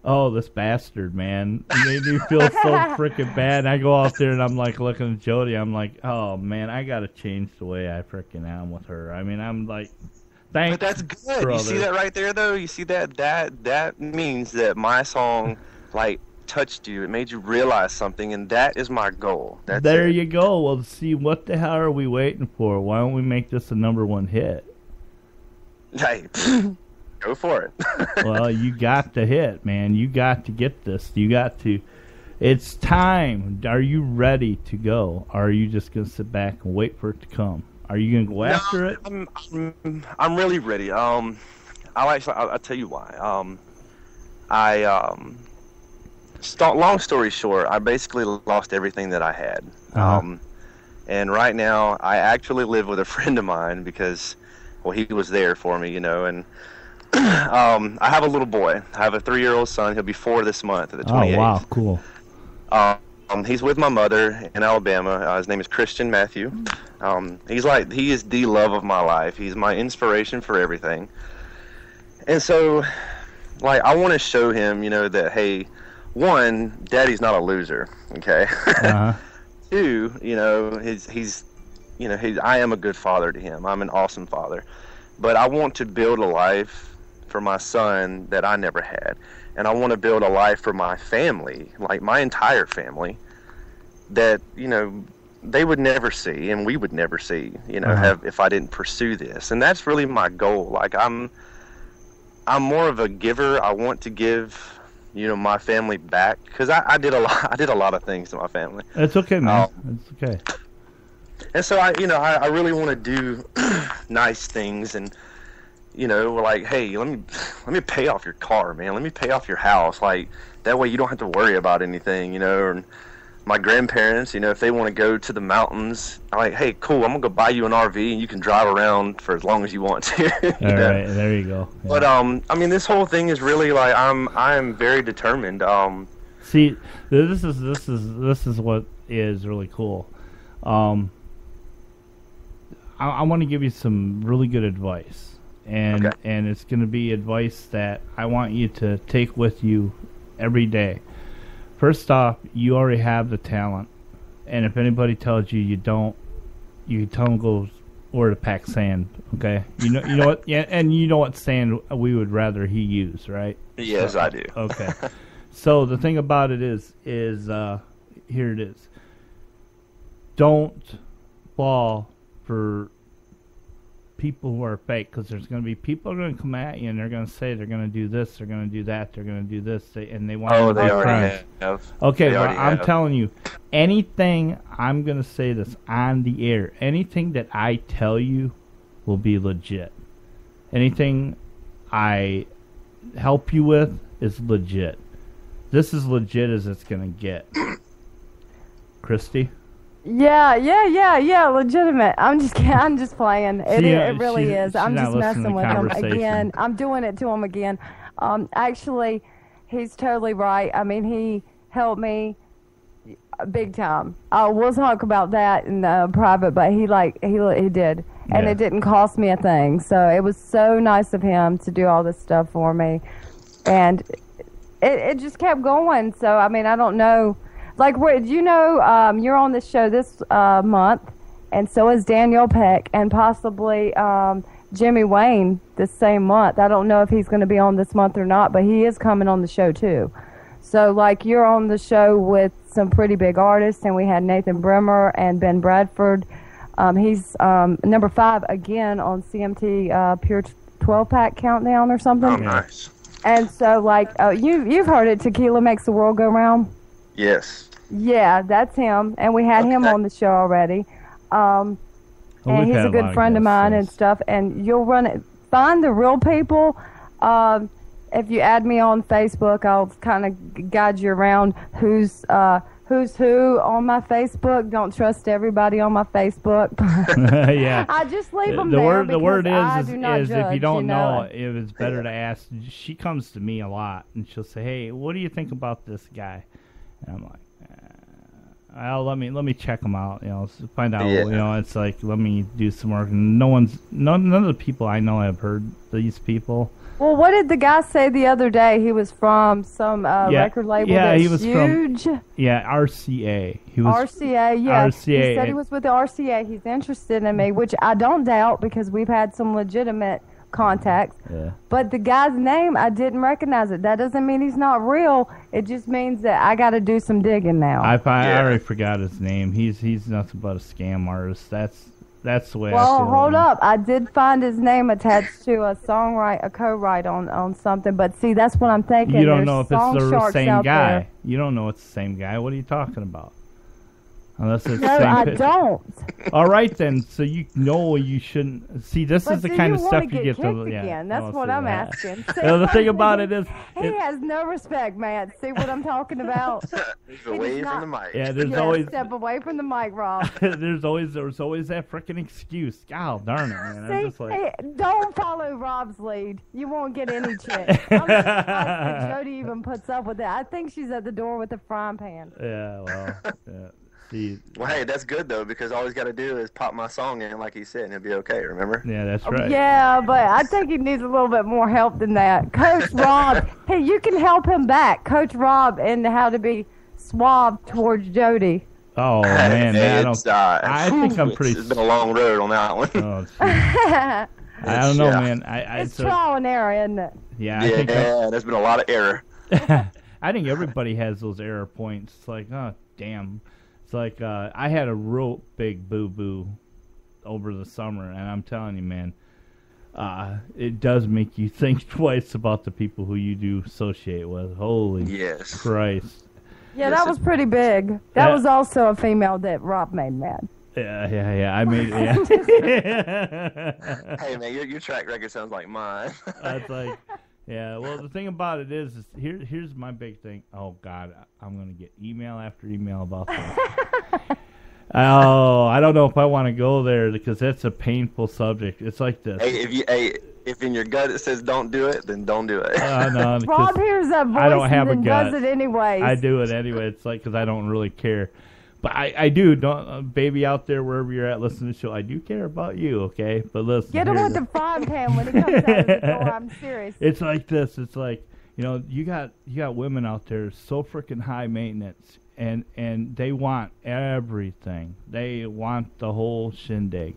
oh, this bastard, man. It made me feel so freaking bad. And I go out there and I'm like looking at Jody. I'm like, oh, man, I got to change the way I freaking am with her. I mean, I'm like, thanks, but that's good. brother. You see that right there, though? You see that? That means that my song, like, touched you. It made you realize something, and that is my goal. There you go. Well, see, what the hell are we waiting for? Why don't we make this a #1 hit? Hey, go for it. Well, you got to hit, man. You got to get this. You got to. It's time. Are you ready to go? Or are you just going to sit back and wait for it to come? Are you going to go after it? I'm really ready. I'll tell you why. Long story short, I basically lost everything that I had. And right now, I actually live with a friend of mine because, well, he was there for me, and I have a little boy. I have a 3-year-old son. He'll be 4 this month, at the 28th. Oh, wow, cool. He's with my mother in Alabama. His name is Christian Matthew. He is the love of my life. He's my inspiration for everything. And so, I want to show him, that, hey, one, Daddy's not a loser, okay? Uh-huh. 2, I am a good father to him. I'm an awesome father. But I want to build a life for my son that I never had. And I want to build a life for my family, like my entire family, that, they would never see and we would never see, if I didn't pursue this. And that's really my goal. Like, I'm more of a giver. I want to give my family back, because I did a lot of things to my family. It's okay, man. It's okay. And so I really want to do nice things, and like, hey, let me pay off your car, man. Let me pay off your house. Like, that way you don't have to worry about anything, And my grandparents, if they want to go to the mountains, I'm like, hey, cool, I'm gonna go buy you an RV and you can drive around for as long as you want to. All right, there you go. Yeah. But I mean, this whole thing is really like I'm very determined. See, this is what is really cool. I want to give you some really good advice, and it's going to be advice that I want you to take with you every day. First off, you already have the talent, and if anybody tells you you don't, you tell them go or to pack sand. Okay, you know what? Yeah, and you know what sand we would rather he use, right? Yes, so, I do. Okay, so the thing about it is here it is. Don't fall for people who are fake, because there's going to be people who are going to come at you and they're going to say they're going to do this, they're going to do that, they're going to do this, and they want. Oh, they already have. Okay, well, I'm telling you, anything, I'm going to say this on the air, anything that I tell you will be legit. Anything I help you with is legit. This is legit as it's gonna get. Christy? Yeah, legitimate. I'm just kidding. I'm just playing. It really is. I'm just messing with him again. I'm doing it to him again. Actually, he's totally right. I mean, he helped me big time. We'll talk about that in private, but he did, and it didn't cost me a thing. So it was so nice of him to do all this stuff for me, and it just kept going. So I mean, I don't know. Like, you're on this show this month, and so is Daniel Peck, and possibly Jimmy Wayne this same month. I don't know if he's going to be on this month or not, but he is coming on the show too. So, like, you're on the show with some pretty big artists, and we had Nathan Bremer and Ben Bradford. He's number 5 again on CMT Pure 12-pack countdown or something. Oh, nice. And so, like, you've heard it, Tequila Makes the World Go Round? Yes. Yeah, that's him, and we had him on the show already. And he's a good friend of mine and stuff. And you'll find the real people. If you add me on Facebook, I'll kind of guide you around who's who on my Facebook. Don't trust everybody on my Facebook. Yeah, I just leave them there. The word is judge, if you don't know, it's better to ask. She comes to me a lot, and she'll say, "Hey, what do you think about this guy?" And I'm like, let me check him out, find out, it's like, let me do some work. And none of the people I know have heard these people. Well, what did the guy say the other day? He was from some record label that's he was huge. RCA. He was RCA, yeah. RCA. He said he was with the RCA. He's interested in me, which I don't doubt because we've had some legitimate contacts. Yeah. But the guy's name, I didn't recognize it. That doesn't mean he's not real. It just means that I got to do some digging now. I already forgot his name. He's nothing but a scam artist. That's the way I feel. Well, hold up. I did find his name attached to a co-write on something. But see, that's what I'm thinking. You don't know if it's the same guy. There. You don't know it's the same guy. What are you talking about? Unless it's no, the same I picture. Don't. All right, then. So you know you shouldn't. See, this is the kind of stuff you get to. Again. That's what I'm asking. The thing about it is, he has no respect, man. See what I'm talking about? He's away from the mic. Yeah, there's always step away from the mic, Rob. there's always that freaking excuse. God darn it, man. See, I'm just like, hey, don't follow Rob's lead. You won't get any chick. I'm surprised that Jody even puts up with it. I think she's at the door with a frying pan. Yeah, well, yeah. See, well, hey, that's good though because all he's got to do is pop my song in, like he said, and it'll be okay. Remember? Yeah, that's right. Yeah, but I think he needs a little bit more help than that. Coach Rob, hey, you can help him back, Coach Rob, in how to be suave towards Jody. Oh man, I think I'm pretty. It's been a long road on that one. Oh, I don't know, man. It's trial and error, isn't it? Yeah, there's been a lot of error. I think everybody has those error points. It's like, oh damn. It's like I had a real big boo-boo over the summer, and I'm telling you, man, it does make you think twice about the people who you do associate with. Holy Christ. Yeah, that was pretty big. That was also a female that Rob made mad. Yeah. I made Hey, man, your track record sounds like mine. That's like... Yeah, well, the thing about it is here's my big thing. Oh, God, I'm going to get email after email about this. I don't know if I want to go there because that's a painful subject. It's like this. Hey, if in your gut it says don't do it, then don't do it. No, Rob hears that voice I don't have and a gut. does it anyways. I do it anyway. It's like because I don't really care. But I do, baby out there, wherever you're at, listening to the show, I do care about you, okay? But listen. Get him with the frying pan when he comes out of the door. I'm serious. It's like this. It's like, you got women out there so freaking high maintenance, and they want everything. They want the whole shindig.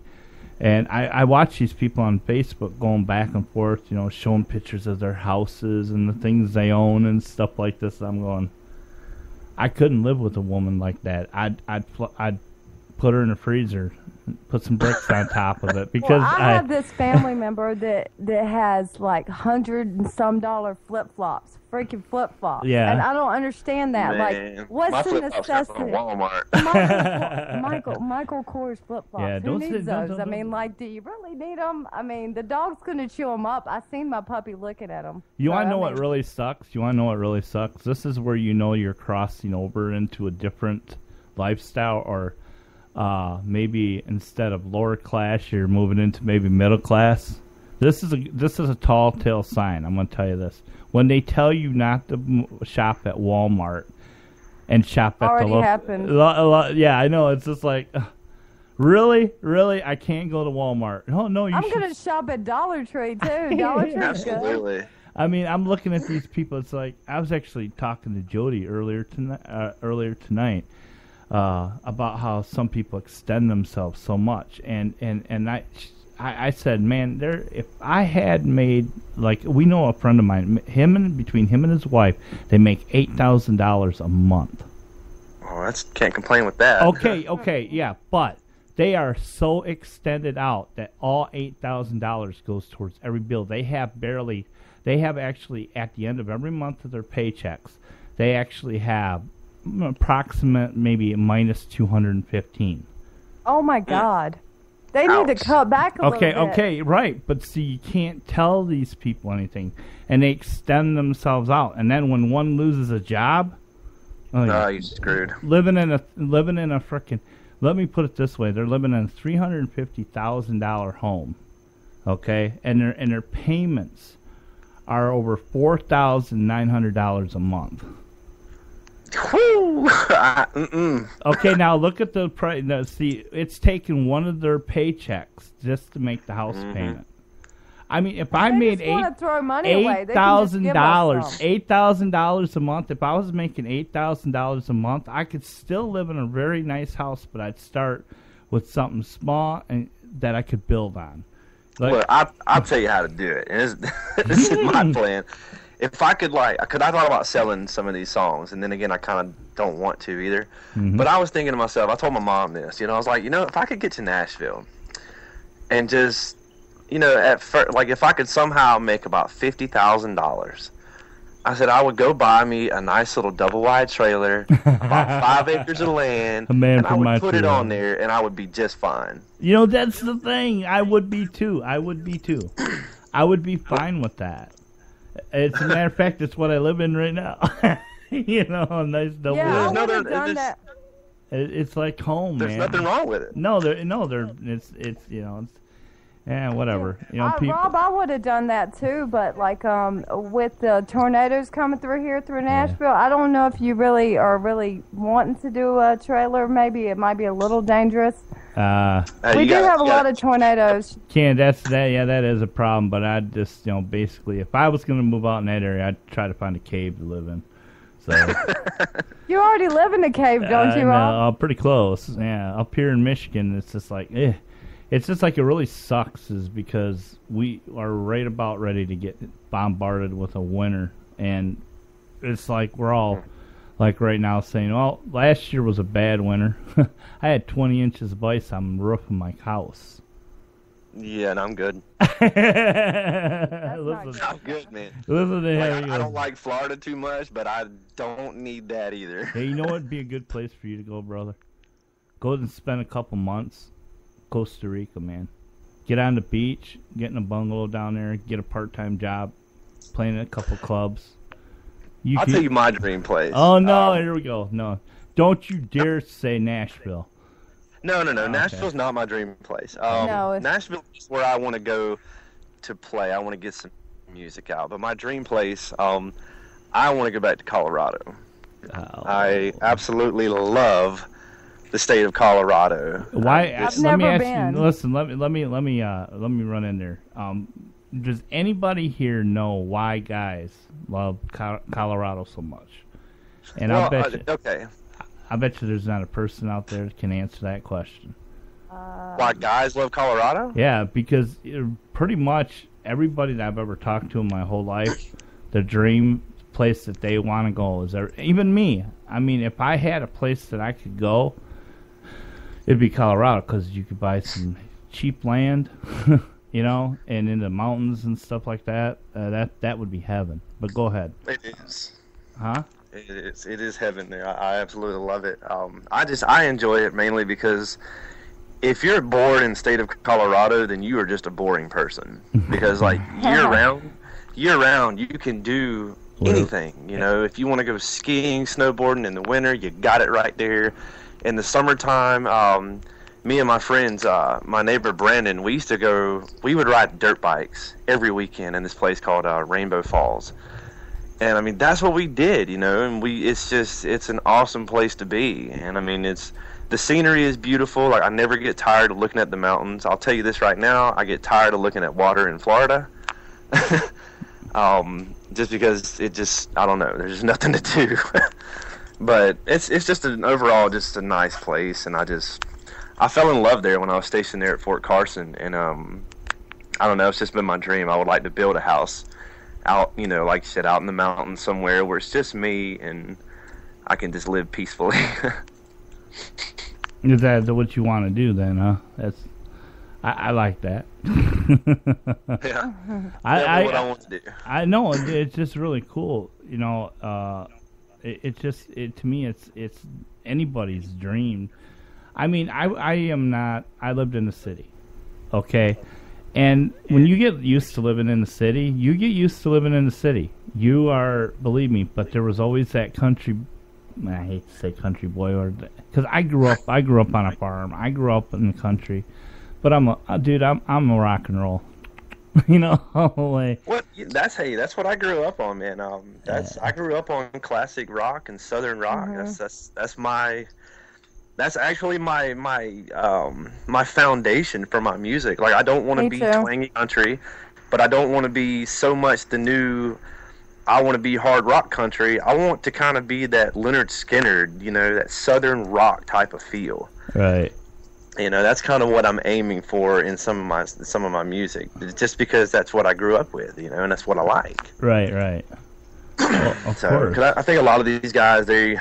And I watch these people on Facebook going back and forth, showing pictures of their houses and the things they own and stuff like this. I'm going, I couldn't live with a woman like that. I'd put her in the freezer put some bricks on top of it because well, I have this family member that has like $100 and some flip flops, freaking flip flops. Yeah. And I don't understand that. Man, Like, what's my the flip-flops come necessity? from Walmart. Michael Kors flip flops. Yeah, Who don't needs say- don't- those? I don't- mean, like, do you really need them? I mean, the dog's gonna chew them up. I seen my puppy looking at them. You want to know what really sucks? You want to know what really sucks? This is where you know you're crossing over into a different lifestyle, or maybe instead of lower class, you're moving into maybe middle class. This is a tall tale sign. I'm going to tell you this. When they tell you not to shop at Walmart and shop at Already the happened. yeah, I know. It's just like, really, I can't go to Walmart. No, you I'm should. gonna shop at Dollar Tree too. Dollar Tree's good. Absolutely. I mean, I'm looking at these people. It's like I was actually talking to Jody earlier tonight about how some people extend themselves so much, and I said, man, if I had made, like, we know a friend of mine, between him and his wife, they make $8,000 a month. Oh, can't complain with that. Okay, yeah, but they are so extended out that all $8,000 goes towards every bill. They have actually, at the end of every month of their paychecks, they actually have approximate maybe minus 215. Oh my God. They need to cut back a little bit. Okay, right. But see, you can't tell these people anything, and they extend themselves out. And then when one loses a job, you're screwed. living in a frickin'. Let me put it this way: they're living in a $350,000 home, okay, and their payments are over $4,900 a month. Whew. Okay, now look at the price. No, see, it's taken one of their paychecks just to make the house payment. I mean, if I made $8,000 a month, if I was making $8,000 a month, I could still live in a very nice house, but I'd start with something small and that I could build on. Like, Look, I'll tell you how to do it. And this is my plan. If I could, I thought about selling some of these songs, and then again, I kind of don't want to either. But I was thinking to myself, I told my mom this, I was like, if I could get to Nashville and just, at first, if I could somehow make about $50,000, I said I would go buy me a nice little double-wide trailer, about 5 acres of land, and I would put it on there, and I would be just fine. That's the thing. I would be too. I would be fine with that. It's a matter of fact, it's what I live in right now. A nice double. Yeah, I would have done that. It's like home, There's man. nothing wrong with it. Whatever. Rob, I would have done that too, but with the tornadoes coming through Nashville, I don't know if you really are wanting to do a trailer. Maybe it might be a little dangerous. We do have a lot of tornadoes. That is a problem. But I'd just, basically, if I was going to move out in that area, I'd try to find a cave to live in. So you already live in a cave, don't you, Rob? No, pretty close. Yeah, up here in Michigan, it's just like, It's just like it really sucks is because we are right about ready to get bombarded with a winter. And it's like we're all, like right now, saying, well, last year was a bad winter. I had 20 inches of ice on the roof of my house. Yeah, and I'm good. Listen, I'm good, man. Listen to him. I don't like Florida too much, but I don't need that either. Hey, you know what would be a good place for you to go, brother? Go and spend a couple months. Costa Rica, man. Get on the beach, get in a bungalow down there, get a part-time job, playing at a couple clubs. I'll tell you my dream place. Oh, no, here we go. No. Don't you dare say Nashville. No. Okay. Nashville's not my dream place. No, Nashville is where I want to go to play. I want to get some music out. But my dream place, I want to go back to Colorado. I absolutely love the state of Colorado. Why? I've let me never ask been. you. Listen, let me run in there. Does anybody here know why guys love Colorado so much? And Well, I bet you, okay. I bet you there's not a person out there that can answer that question. Why guys love Colorado? Yeah, because pretty much everybody that I've ever talked to in my whole life, the dream place that they want to go is there. Even me. I mean, if I had a place that I could go, It'd be Colorado because you could buy some cheap land, you know, and in the mountains and stuff like that. That would be heaven. But go ahead. It is. Huh? It is heaven there. I absolutely love it. I enjoy it mainly because if you're bored in the state of Colorado, then you are just a boring person. Because like year round, you can do anything. You know, if you want to go skiing, snowboarding in the winter, you got it right there. In the summertime, me and my friends, my neighbor Brandon, we would ride dirt bikes every weekend in this place called Rainbow Falls. And I mean, that's what we did, you know, and it's an awesome place to be. And I mean, the scenery is beautiful. Like, I never get tired of looking at the mountains. I'll tell you this right now, I get tired of looking at water in Florida. Just because I don't know, there's nothing to do. But it's just overall just a nice place. And I fell in love there when I was stationed there at Fort Carson. And I don't know, it's just been my dream. I would like to build a house out, you know, like you said, out in the mountains somewhere where it's just me and I can just live peacefully. Is that what you want to do then, huh? I like that. Yeah. I what I want to do. I know it's just really cool, you know. To me it's anybody's dream. I mean, I lived in the city, okay? And when you get used to living in the city, you get used to living in the city. You are, believe me, but there was always that country, I hate to say country boy, because I grew up on a farm. I grew up in the country. But I'm a rock and roll. You know, all the way. That's what I grew up on, man. I grew up on classic rock and southern rock. Mm-hmm. That's actually my foundation for my music. Like, I don't want to be twangy country, but I don't want to be so much the new. I want to be hard rock country. I want to kind of be that Lynyrd Skynyrd, you know, that southern rock type of feel. Right. You know, that's kind of what I'm aiming for in some of my music, just because that's what I grew up with, you know, and that's what I like. Right. Well, of course. Cause I think a lot of these guys, they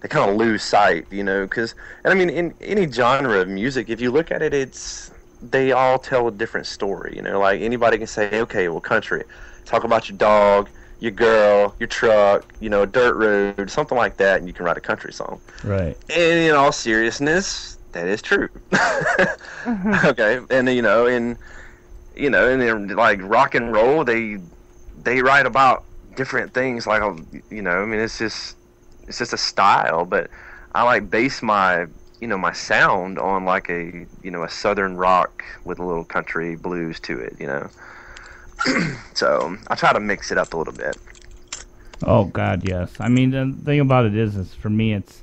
kind of lose sight, you know, and I mean, in any genre of music, if you look at it, they all tell a different story, you know, like anybody can say, okay, well, country, talk about your dog, your girl, your truck, you know, a dirt road, something like that, and you can write a country song. Right. And in all seriousness, that is true. Mm-hmm. Okay, and and like rock and roll, they write about different things, like, you know, I mean, it's just a style, but I like base my sound on like a southern rock with a little country blues to it, you know. So I try to mix it up a little bit. Oh God, yes. I mean, the thing about it is for me, it's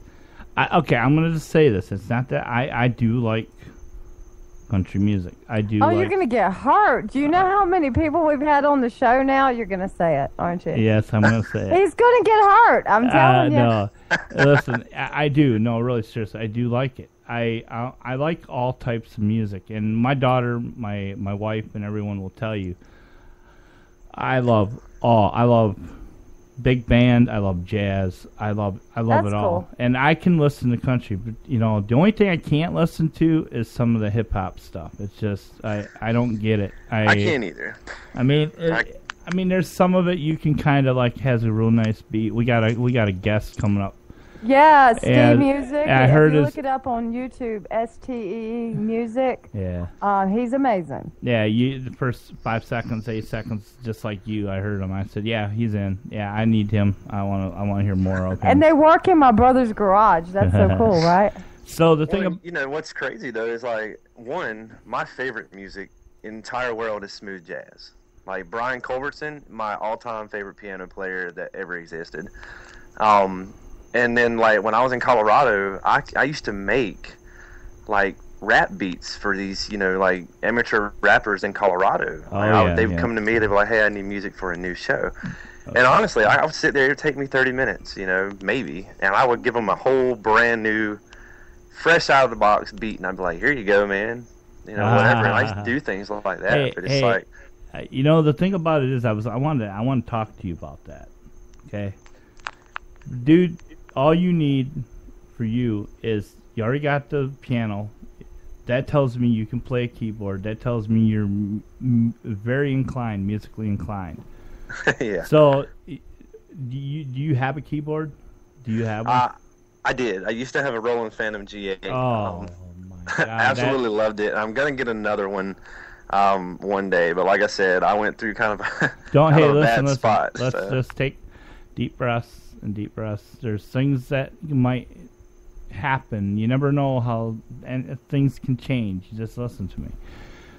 okay. I'm gonna just say this. It's not that I do like country music. I do. Oh, you're gonna get hurt. Do you know how many people we've had on the show now? You're gonna say it, aren't you? Yes, I'm gonna say it. He's gonna get hurt. I'm telling you. No, listen. I do. No, really, seriously, I do like it. I like all types of music, and my daughter, my wife, and everyone will tell you. I love big band. I love jazz. I love That's it all. Cool. And I can listen to country, but you know, the only thing I can't listen to is some of the hip hop stuff. It's just I don't get it. I can't either. I mean, I mean, there's some of it you can kind of like has a real nice beat. We got a guest coming up. Yeah, Steve Music. I heard look it up on YouTube, STEE Music. Yeah. He's amazing. Yeah, the first 5 seconds, 8 seconds, just like you, I heard him. I said, yeah, he's in. Yeah, I need him. I want to hear more of him. And they work in my brother's garage. That's so cool, right? So the thing, you know, what's crazy though is like, my favorite music in the entire world is smooth jazz. Like Brian Culbertson, my all-time favorite piano player that ever existed. And then, like, when I was in Colorado, I used to make, like, rap beats for these, you know, like, amateur rappers in Colorado. They would come to me, they'd be like, hey, I need music for a new show. And honestly, I would sit there, it would take me 30 minutes, you know, maybe. And I would give them a whole brand new, fresh out of the box beat. And I'd be like, here you go, man. You know, whatever. And I used to do things like that. But it's like... You know, the thing about it is I want to talk to you about that. Okay? Dude... All you need for you is you already got the piano. That tells me you can play a keyboard. That tells me you're very inclined, musically inclined. Yeah. So, do you have a keyboard? Do you have one? I did. I used to have a Roland Phantom G8. Oh my God! Absolutely loved it. I'm gonna get another one one day. But like I said, I went through kind of Don't kind hey of a listen, bad listen. spot. Let's so. just take deep breaths and deep breaths. There's things that might happen. You never know how and things can change. You just listen to me.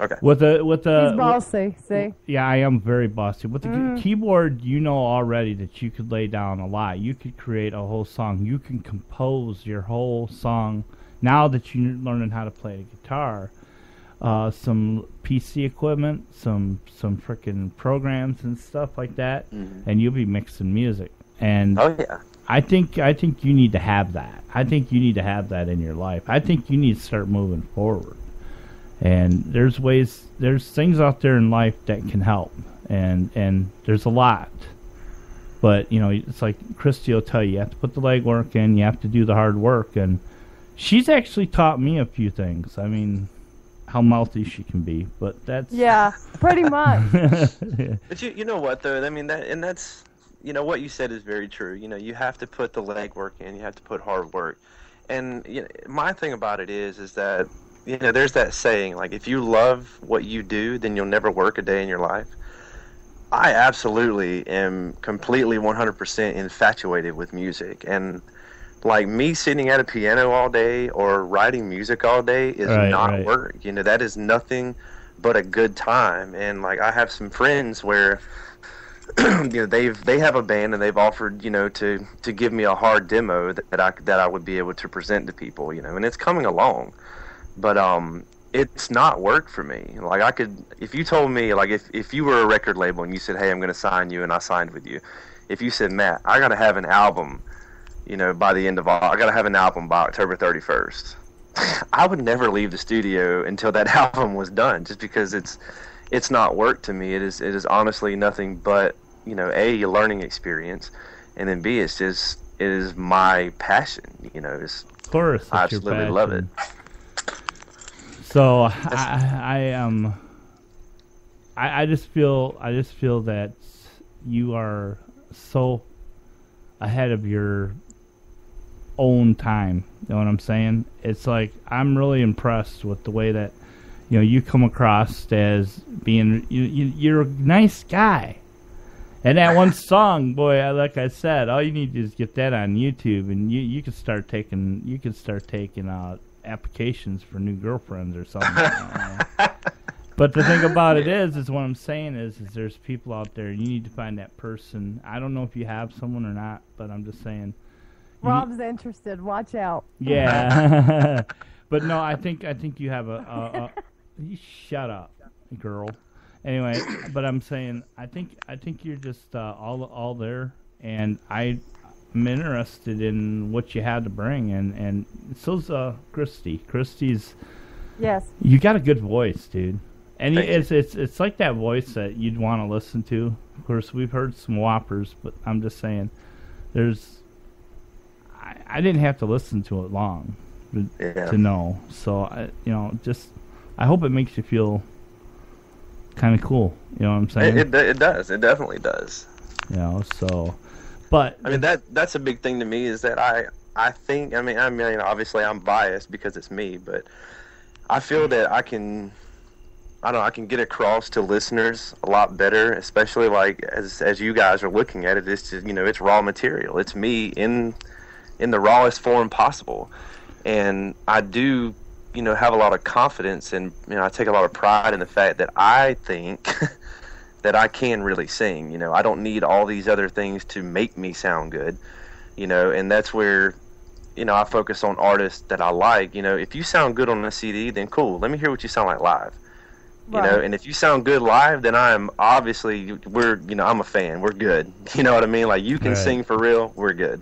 Okay. With the He's bossy, see? yeah, I am very bossy. With the keyboard, you know already that you could lay down a lot. You could create a whole song. You can compose your whole song now that you're learning how to play the guitar. Some PC equipment, some freaking programs and stuff like that, and you'll be mixing music. And Oh yeah. I think you need to have that. I think you need to have that in your life. I think you need to start moving forward. And there's things out there in life that can help, and there's a lot. But it's like Christy will tell you have to put the legwork in, you have to do the hard work, and she's actually taught me a few things. I mean, how mouthy she can be, but that's Yeah, pretty much. But you know what though? I mean that's what you said is very true. You have to put the legwork in. You have to put hard work. And my thing about it is that there's that saying, like, if you love what you do, then you'll never work a day in your life. I absolutely am completely 100% infatuated with music. And, like, me sitting at a piano all day or writing music all day is not work. That is nothing but a good time. And, like, I have some friends where, they have a band and they've offered, to give me a hard demo that I would be able to present to people, and it's coming along. But it's not work for me. Like, I could, if you told me, like, if you were a record label and you said, hey, I'm going to sign you, and I signed with you. If you said, Matt, I got to have an album, by the end of I got to have an album by October 31st. I would never leave the studio until that album was done, just because it's not work to me. It is honestly nothing but, A, a learning experience, and then B, it is my passion. It's, of course, I absolutely love it. So I just feel that you are so ahead of your own time. You know what I'm saying? It's like I'm really impressed with the way that you come across as being you're a nice guy. And that one song, boy, like I said, all you need to do is get that on YouTube, and you can start taking applications for new girlfriends or something. But the thing about it is what I'm saying is there's people out there. You need to find that person. I don't know if you have someone or not, but I'm just saying. Rob's interested. Watch out. Yeah. But no, I think you have you shut up, girl. Anyway, but I'm saying I think you're just all there, and I'm interested in what you had to bring, and so's Christy. Christy's. Yes. You got a good voice, dude, and it's like that voice that you'd want to listen to. Of course, we've heard some whoppers, but I'm just saying, I didn't have to listen to it long to know. So I hope it makes you feel kind of cool. You know what I'm saying? It does. It definitely does. So, but I mean that's a big thing to me, is that I think I mean obviously I'm biased because it's me, but I feel that I can get across to listeners a lot better, especially like as you guys are looking at it. It's just, it's raw material. It's me in the rawest form possible, and I do have a lot of confidence, and I take a lot of pride in the fact that I think that I can really sing. I don't need all these other things to make me sound good, and that's where I focus on artists that I like. If you sound good on a CD, then cool, let me hear what you sound like live. Right. And if you sound good live, then I'm I'm a fan. We're good. You know what I mean? Like, you can sing for real, we're good.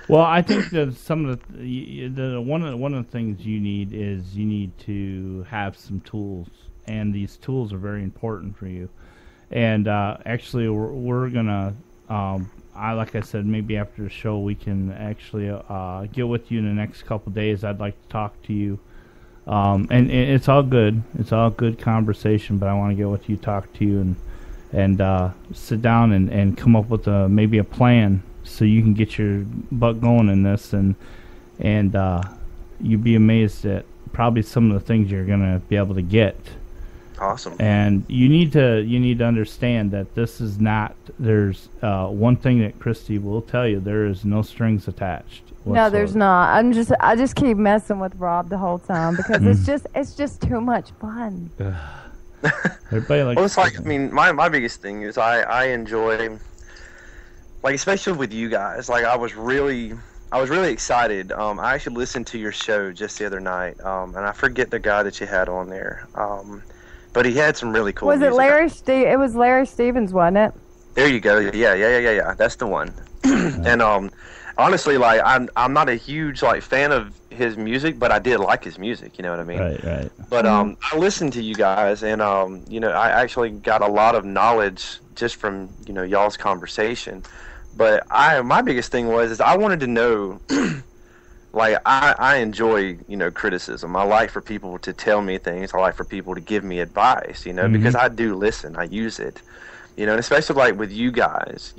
Well, I think that some of one of the things you need to have some tools, and these tools are very important for you. And actually, we're gonna like I said, maybe after the show we can actually get with you in the next couple days. I'd like to talk to you. And it's all good. It's all good conversation, but I want to get with you, talk to you, and sit down and come up with maybe a plan so you can get your butt going in this, and you'd be amazed at probably some of the things you're going to be able to get. Awesome. And you need to understand that this is not. There's one thing that Christy will tell you: there is no strings attached. No, there's not. I just keep messing with Rob the whole time because it's just too much fun. Everybody likes. Well, it's like, I mean, my biggest thing is I enjoy, like, especially with you guys. Like, I was really excited. I actually listened to your show just the other night, and I forget the guy that you had on there. But he had some really cool. Was music. it Larry? It was Larry Stevens, wasn't it? There you go. Yeah. That's the one. And honestly, like, I'm not a huge like fan of his music, but I did like his music. You know what I mean? Right. But I listened to you guys, and I actually got a lot of knowledge just from y'all's conversation. But my biggest thing is I wanted to know. Like, I enjoy, criticism. I like for people to tell me things. I like for people to give me advice, because I do listen. I use it, and especially, like, with you guys,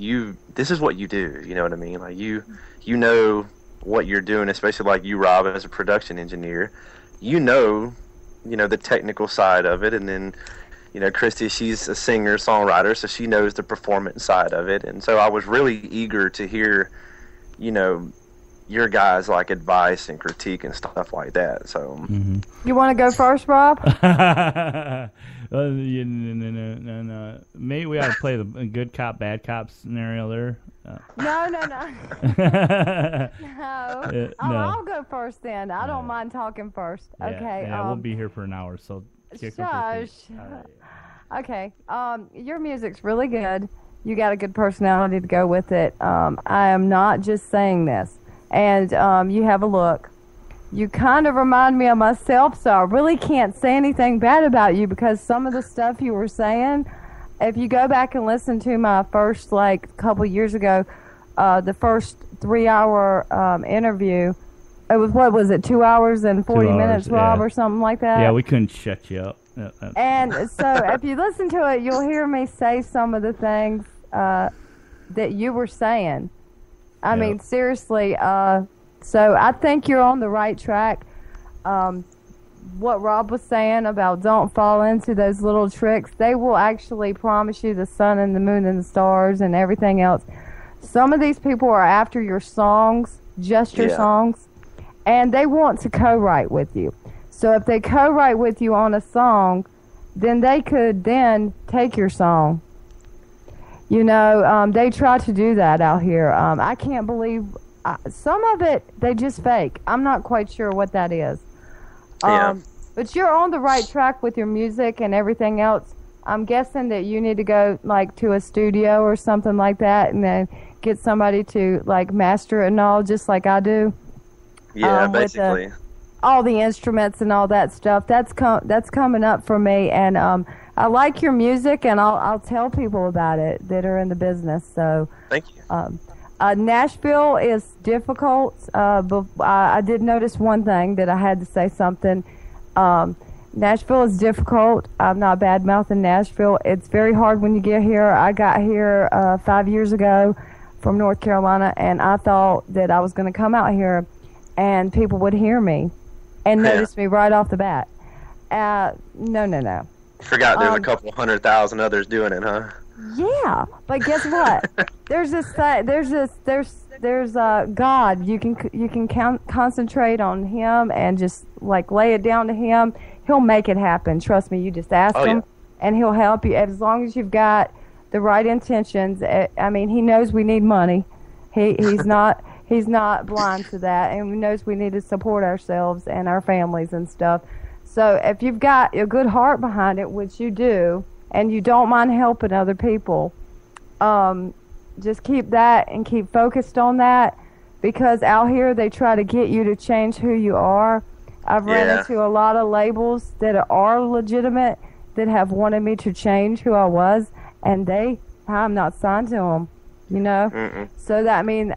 this is what you do, you know what I mean? Like, you know what you're doing, especially, like, you, Rob, as a production engineer. The technical side of it, and then, Christy, she's a singer, songwriter, so she knows the performance side of it. And so I was really eager to hear, your guys' like advice and critique and stuff like that. So You want to go first, Rob? No. Maybe we ought to play the good cop, bad cop scenario there. No. No. I'll go first then. I don't mind talking first. Okay. Yeah, we'll be here for an hour, so kick up your feet. Okay. Your music's really good. You got a good personality to go with it. I am not just saying this. And you have a look. You kind of remind me of myself, so I really can't say anything bad about you because some of the stuff you were saying, if you go back and listen to my first, like, couple years ago, the first 3-hour interview, it was, what was it, 2 hours and 40 minutes, Rob, or something like that? Yeah, we couldn't shut you up. And so if you listen to it, you'll hear me say some of the things that you were saying. I mean, seriously, so I think you're on the right track. What Rob was saying about don't fall into those little tricks, they will actually promise you the sun and the moon and the stars and everything else. Some of these people are after your songs, just your songs, and they want to co-write with you. So if they co-write with you on a song, then they could then take your song. They try to do that out here. I can't believe some of it, they just fake. I'm not quite sure what that is. But you're on the right track with your music and everything else. I'm guessing that you need to go, like, to a studio or something like that and then get somebody to, like, master it and all, just like I do. Yeah, basically. All the instruments and all that stuff. That's coming up for me, and I like your music, and I'll tell people about it that are in the business. So thank you. Nashville is difficult, but I did notice one thing that I had to say something. Nashville is difficult. I'm not bad-mouthing Nashville. It's very hard when you get here. I got here 5 years ago from North Carolina, and I thought that I was going to come out here and people would hear me and notice me right off the bat. No. Forgot there's a couple 100,000 others doing it, huh? Yeah, but guess what? There's God. You can concentrate on Him and just, like, lay it down to Him. He'll make it happen. Trust me. You just ask Him, and He'll help you as long as you've got the right intentions. I mean, He knows we need money. He's not blind to that, and He knows we need to support ourselves and our families and stuff. So if you've got a good heart behind it, which you do, and you don't mind helping other people, just keep that and keep focused on that, because out here they try to get you to change who you are. I've ran into a lot of labels that are legitimate that have wanted me to change who I was, and I'm not signed to them. you know? Mm-mm. So that, I mean,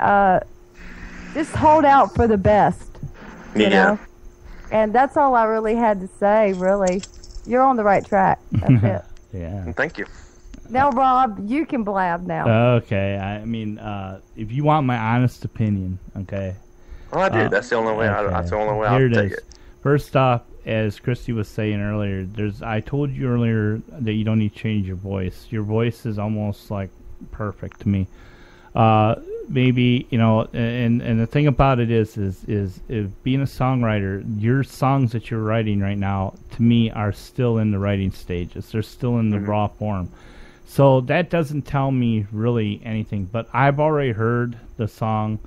just hold out for the best, you know? And that's all I really had to say, really. You're on the right track. That's it. Yeah. Thank you. Now, Rob, you can blab now. Okay. I mean, if you want my honest opinion, okay. Well, I do. That's the only way. Okay. That's the only way Here I'll take is. it. First off, as Christy was saying earlier, I told you earlier that you don't need to change your voice. Your voice is almost like perfect to me. Maybe, you know, and the thing about it is if being a songwriter, your songs that you're writing right now, to me, are still in the writing stages. They're still in the raw form. So that doesn't tell me really anything. But I've already heard the song,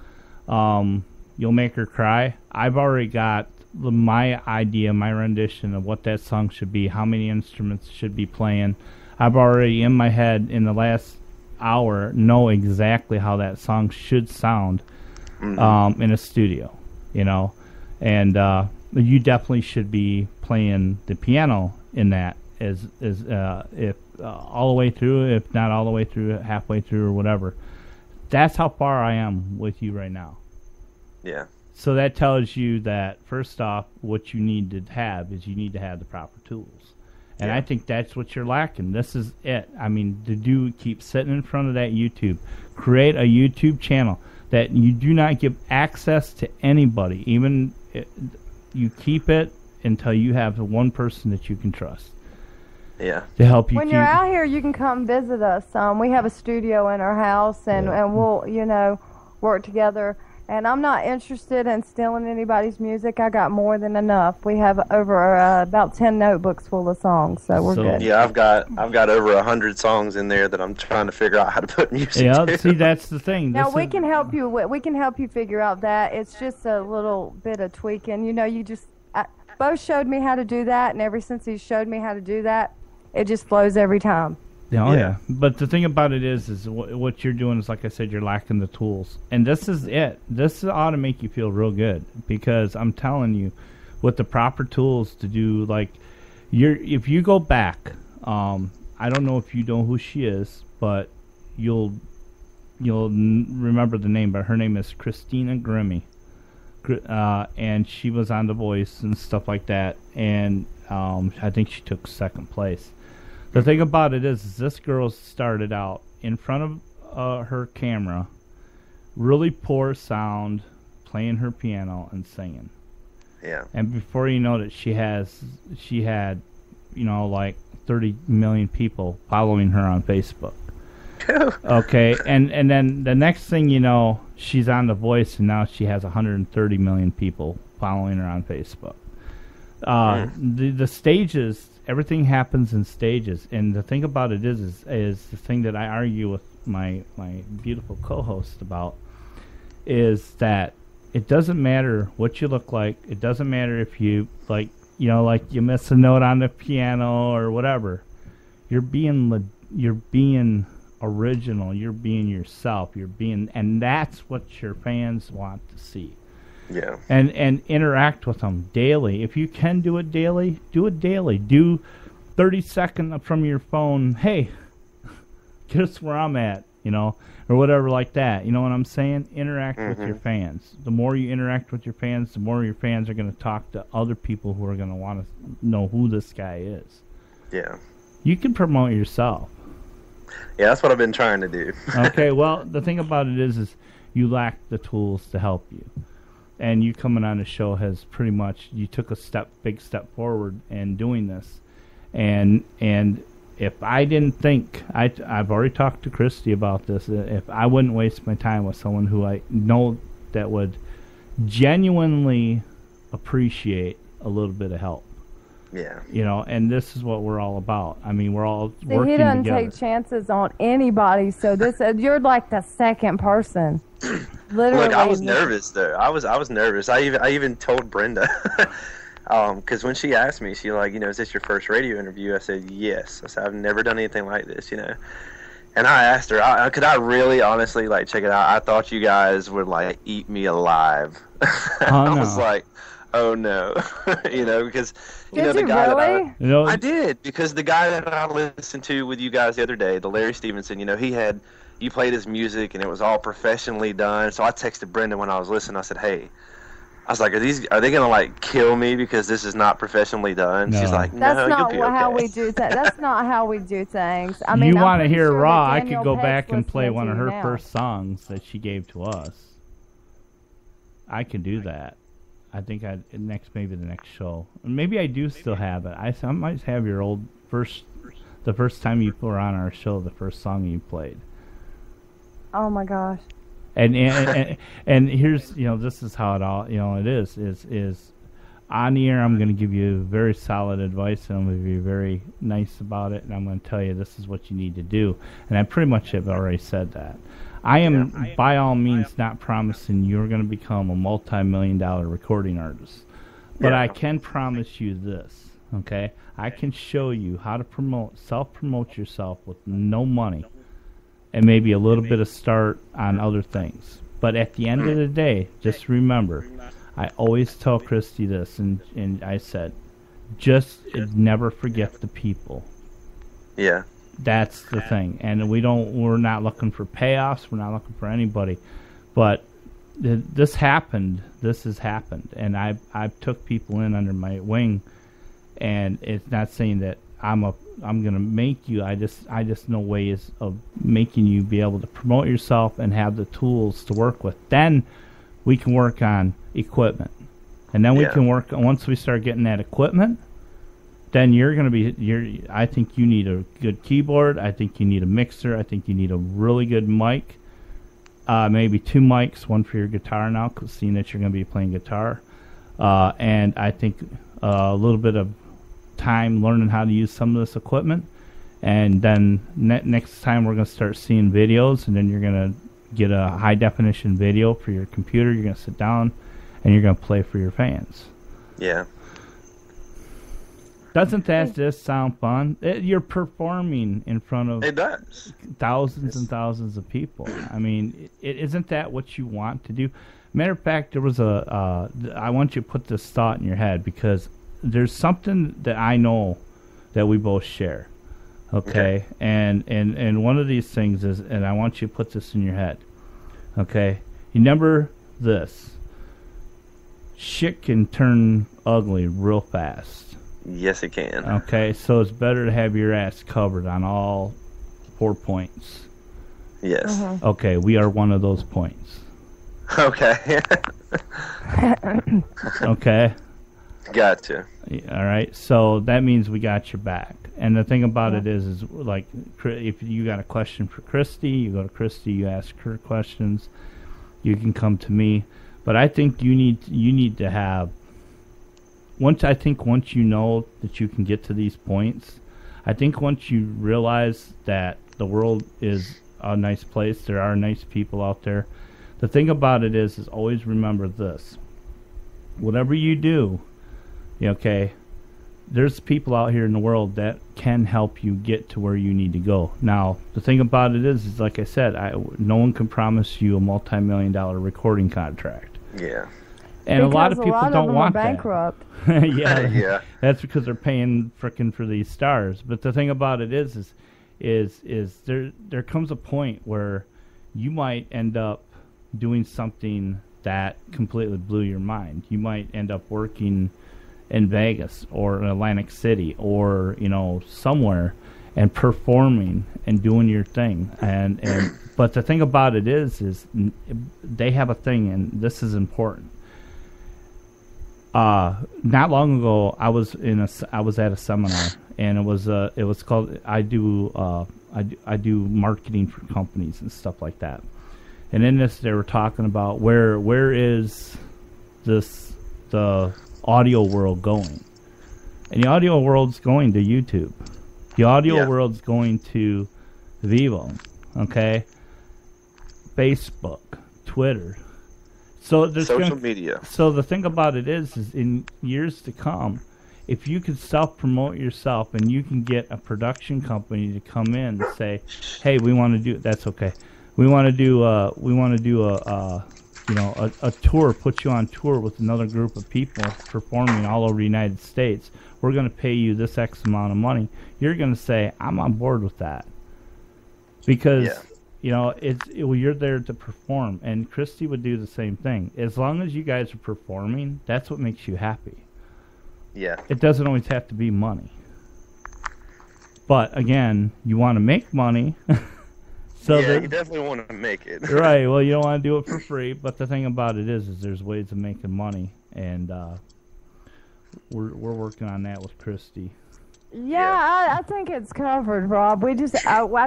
You'll Make Her Cry. I've already got my idea, my rendition of what that song should be, how many instruments should be playing. I've already in my head in the last hour know exactly how that song should sound in a studio, you know. And you definitely should be playing the piano in that if all the way through, if not all the way through, halfway through or whatever. That's how far I am with you right now. Yeah. So that tells you that, first off, what you need to have is you need to have the proper tools. And I think that's what you're lacking. This is it. I mean, keep sitting in front of that YouTube. Create a YouTube channel that you do not give access to anybody. Even you keep it until you have the one person that you can trust. Yeah. To help you. When you're out here, you can come visit us. We have a studio in our house, and we'll, you know, work together. And I'm not interested in stealing anybody's music. I got more than enough. We have over about 10 notebooks full of songs, so we're good. Yeah, I've got over 100 songs in there that I'm trying to figure out how to put music to. See, that's the thing. Now we can help you. We can help you figure out that. It's just a little bit of tweaking. You know, Bo showed me how to do that, and ever since he showed me how to do that, it just flows every time. Oh, yeah. But the thing about it is what you're doing is, like I said, you're lacking the tools. And this is it. This ought to make you feel real good, because I'm telling you, with the proper tools to do, like, if you go back, I don't know if you know who she is, but you'll remember the name, but her name is Christina Grimmie. And she was on The Voice and stuff like that, and I think she took second place. The thing about it is this girl started out in front of her camera, really poor sound, playing her piano and singing. Yeah. And before you know it, she had, you know, like 30 million people following her on Facebook. Okay, and then the next thing you know, she's on The Voice, and now she has 130 million people following her on Facebook. The stages, everything happens in stages, and the thing about it is the thing that I argue with my beautiful co-host about is that it doesn't matter what you look like. It doesn't matter if you like you miss a note on the piano or whatever. You're being original. You're being yourself. And that's what your fans want to see. Yeah. And interact with them daily. If you can do it daily, do it daily. Do 30 seconds from your phone. Hey, guess where I'm at, you know, or whatever like that. You know what I'm saying? Interact with your fans. The more you interact with your fans, the more your fans are going to talk to other people who are going to want to know who this guy is. Yeah. You can promote yourself. Yeah, that's what I've been trying to do. Okay, well, the thing about it is you lack the tools to help you. And you coming on the show has pretty much, you took a big step forward in doing this. And if I didn't think, I've already talked to Christy about this, if I wouldn't waste my time with someone who I know that would genuinely appreciate a little bit of help. Yeah. You know, and this is what we're all about. I mean, we're all working together. He doesn't take chances on anybody, so this you're like the second person. Literally. Look, I was nervous though. I was nervous. I even told Brenda, because when she asked me, she like, you know, is this your first radio interview? I said yes. I said I've never done anything like this, you know. And I asked her, could I really honestly like check it out? I thought you guys would like eat me alive. I was like, oh no, you know, because you know the guy really? I did, because the guy that I listened to with you guys the other day, the Larry Stevenson, you know, he had you played his music and it was all professionally done. So I texted Brendan when I was listening. I said, "Hey," I was like, "Are they gonna like kill me because this is not professionally done?" No. She's like, "No, That's you'll not be okay." how we do things. That's not how we do things. I mean, you I'm want to pretty hear sure raw? that I Danielle could go Peck's back and play listening one to of you her now. first songs that she gave to us. I can do that. I think maybe the next show. Maybe I do still have it. I might have your old the first time you were on our show, the first song you played. Oh my gosh. And here's, this is how it all, it is on the air. I'm going to give you very solid advice, and I'm going to be very nice about it, and I'm going to tell you this is what you need to do. And I pretty much have already said that. I am by all means not promising you're going to become a multi-million-dollar recording artist, but I can promise you this, okay? I can show you how to self-promote yourself with no money, and maybe a little bit of start on other things. But at the end of the day, just remember, I always tell Christy this, and I said, just never forget the people. Yeah. That's the thing. And we're not looking for payoffs, we're not looking for anybody. But this has happened, and I've took people in under my wing, and it's not saying that I'm gonna make you. I just know ways of making you be able to promote yourself and have the tools to work with. Then we can work on equipment, and then we can work once we start getting that equipment. Then I think you need a good keyboard. I think you need a mixer. I think you need a really good mic. Maybe 2 mics, one for your guitar now, seeing that you're going to be playing guitar. And I think a little bit of time learning how to use some of this equipment. And then next time we're going to start seeing videos, and then you're going to get a high-definition video for your computer. You're going to sit down, and you're going to play for your fans. Yeah. Doesn't that just sound fun? You're performing in front of thousands and thousands of people. I mean, isn't that what you want to do? Matter of fact, there was I want you to put this thought in your head, because there's something that I know that we both share. Okay? And one of these things is, and I want you to put this in your head. Okay? You remember this. Shit can turn ugly real fast. Yes, it can. Okay, so it's better to have your ass covered on all 4 points. Yes. Okay, we are one of those points. Okay. Okay? Gotcha. All right, so that means we got your back. And the thing about it is like, if you got a question for Christy, you go to Christy, you ask her questions. You can come to me. But I think you need to have, once you know that you can get to these points, I think once you realize that the world is a nice place, there are nice people out there. The thing about it is always remember this. Whatever you do, okay, there's people out here in the world that can help you get to where you need to go. Now, the thing about it is like I said, no one can promise you a multi-million-dollar recording contract. Yeah. And because a lot of people don't want bankrupt. that. Yeah, yeah. That's because they're paying frickin' for these stars. But the thing about it is there comes a point where you might end up doing something that completely blew your mind. You might end up working in Vegas or in Atlantic City or somewhere and performing and doing your thing. And but the thing about it is they have a thing, and this is important. Not long ago, I was at a seminar, and it was called I do marketing for companies and stuff like that. And in this, they were talking about where is the audio world going, and the audio world's going to YouTube. The audio world's going to Vivo, okay, Facebook, Twitter. So there's social media. So the thing about it is in years to come, if you can self-promote yourself and you can get a production company to come in and say, "Hey, we want to do," that's okay. We want to do a tour, put you on tour with another group of people performing all over the United States. We're going to pay you this X amount of money. You're going to say, "I'm on board with that," because you're there to perform, and Christy would do the same thing. As long as you guys are performing, that's what makes you happy. Yeah. It doesn't always have to be money. But again, you want to make money. So yeah, you definitely want to make it. Right. Well, you don't want to do it for free. But the thing about it is there's ways of making money, and we're working on that with Christy. Yeah, I think it's covered, Rob. I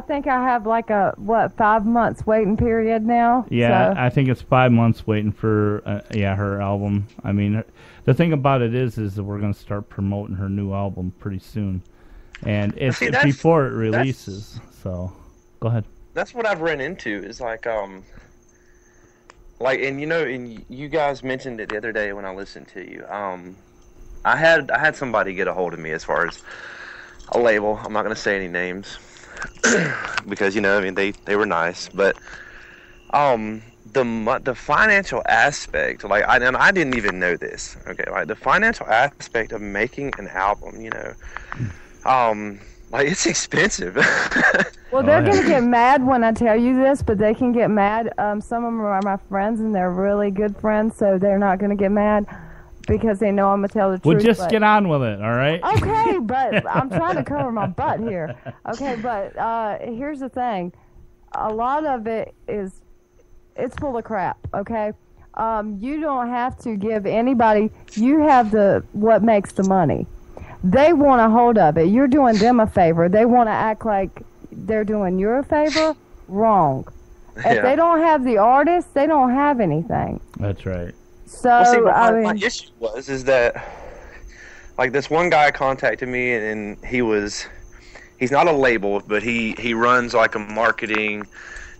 think I have like a 5 months waiting period now. Yeah, so. I think it's 5 months waiting for her album. I mean, the thing about it is that we're going to start promoting her new album pretty soon, and it's before it releases. So, go ahead. That's what I've run into is like and you guys mentioned it the other day when I listened to you. I had somebody get a hold of me as far as a label. I'm not going to say any names because they were nice, but the financial aspect, I didn't even know this. Okay, like the financial aspect of making an album, it's expensive. Well, they're going to get mad when I tell you this, but they can get mad. Some of them are my friends, and they're really good friends, so they're not going to get mad. Because they know I'm going to tell the truth. Well, just get on with it, all right? Okay, but I'm trying to cover my butt here. Okay, but here's the thing. A lot of it it's full of crap, okay? You don't have to give anybody, you have what makes the money. They want a hold of it. You're doing them a favor. They want to act like they're doing you a favor. Wrong. Yeah. If they don't have the artist, they don't have anything. That's right. So, my issue is that, like, this one guy contacted me, and he's not a label, but he runs like a marketing,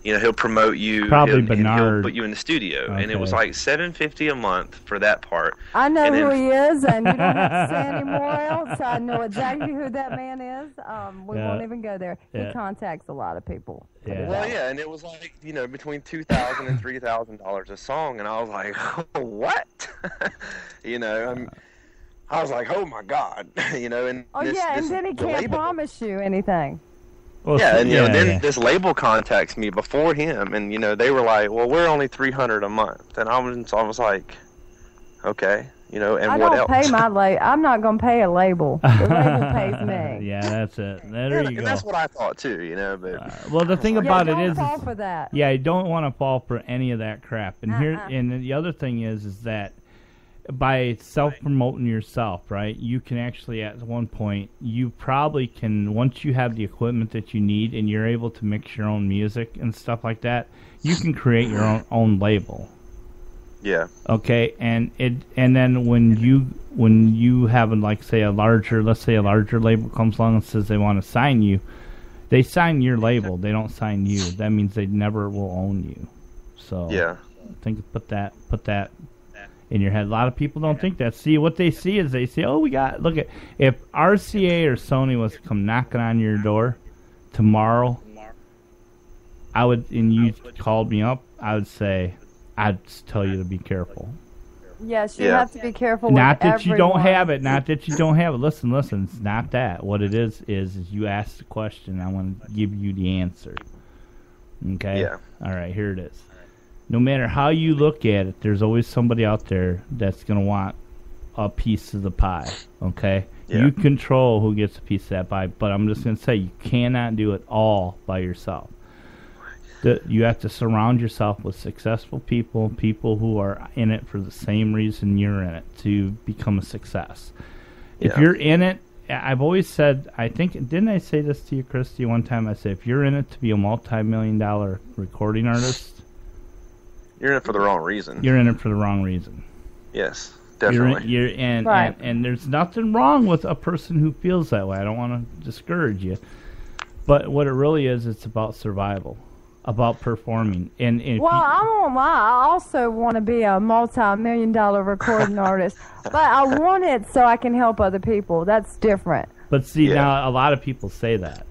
he'll promote you. Probably Bernard. He'll put you in the studio, okay. And it was like $750 a month for that part. I know who he is, and you don't have to say anymore else. I know exactly who that man is. We won't even go there. Yeah. He contacts a lot of people. Yeah. Well, yeah, and it was like, between $2,000 and $3,000 a song, and I was like, what? I was like, oh my God, and and then he can't promise you anything. Well, then this label contacts me before him, and they were like, well, we're only $300 a month, and I was like, okay. And I what don't else? pay I'm not going to pay a label. The label pays me. Yeah, that's it. There you go. And that's what I thought too, but well, the thing about it is, fall for that. Yeah, you don't want to fall for any of that crap. And and the other thing is that by self-promoting yourself, right? You can actually, at one point, you probably can, once you have the equipment that you need and you're able to mix your own music and stuff like that, you can create your own label. Yeah. Okay, and then when you have let's say a larger label comes along and says they want to sign you, they sign your label. They don't sign you. That means they never will own you. So yeah, put that in your head. A lot of people don't think that. See, what they see is they say, oh, if RCA or Sony was to come knocking on your door tomorrow, and you called me up, I would say, I'd tell you to be careful. Yes, you have to be careful not with that you don't have it. Not that you don't have it. Listen. It's not that. What it is you ask the question. I want to give you the answer. Okay? Yeah. All right, here it is. No matter how you look at it, there's always somebody out there that's going to want a piece of the pie. Okay? Yeah. You control who gets a piece of that pie, but I'm just going to say you cannot do it all by yourself. You have to surround yourself with successful people who are in it for the same reason you're in it, to become a success. If you're in it, I've always said, didn't I say this to you, Christy, one time? I said, if you're in it to be a multi-million-dollar recording artist, you're in it for the wrong reason. You're in it for the wrong reason. Yes, definitely. And there's nothing wrong with a person who feels that way. I don't want to discourage you. But what it really is, it's about survival. About performing. I won't lie. I also want to be a multi-million-dollar recording artist, but I want it so I can help other people. That's different. But see, now a lot of people say that.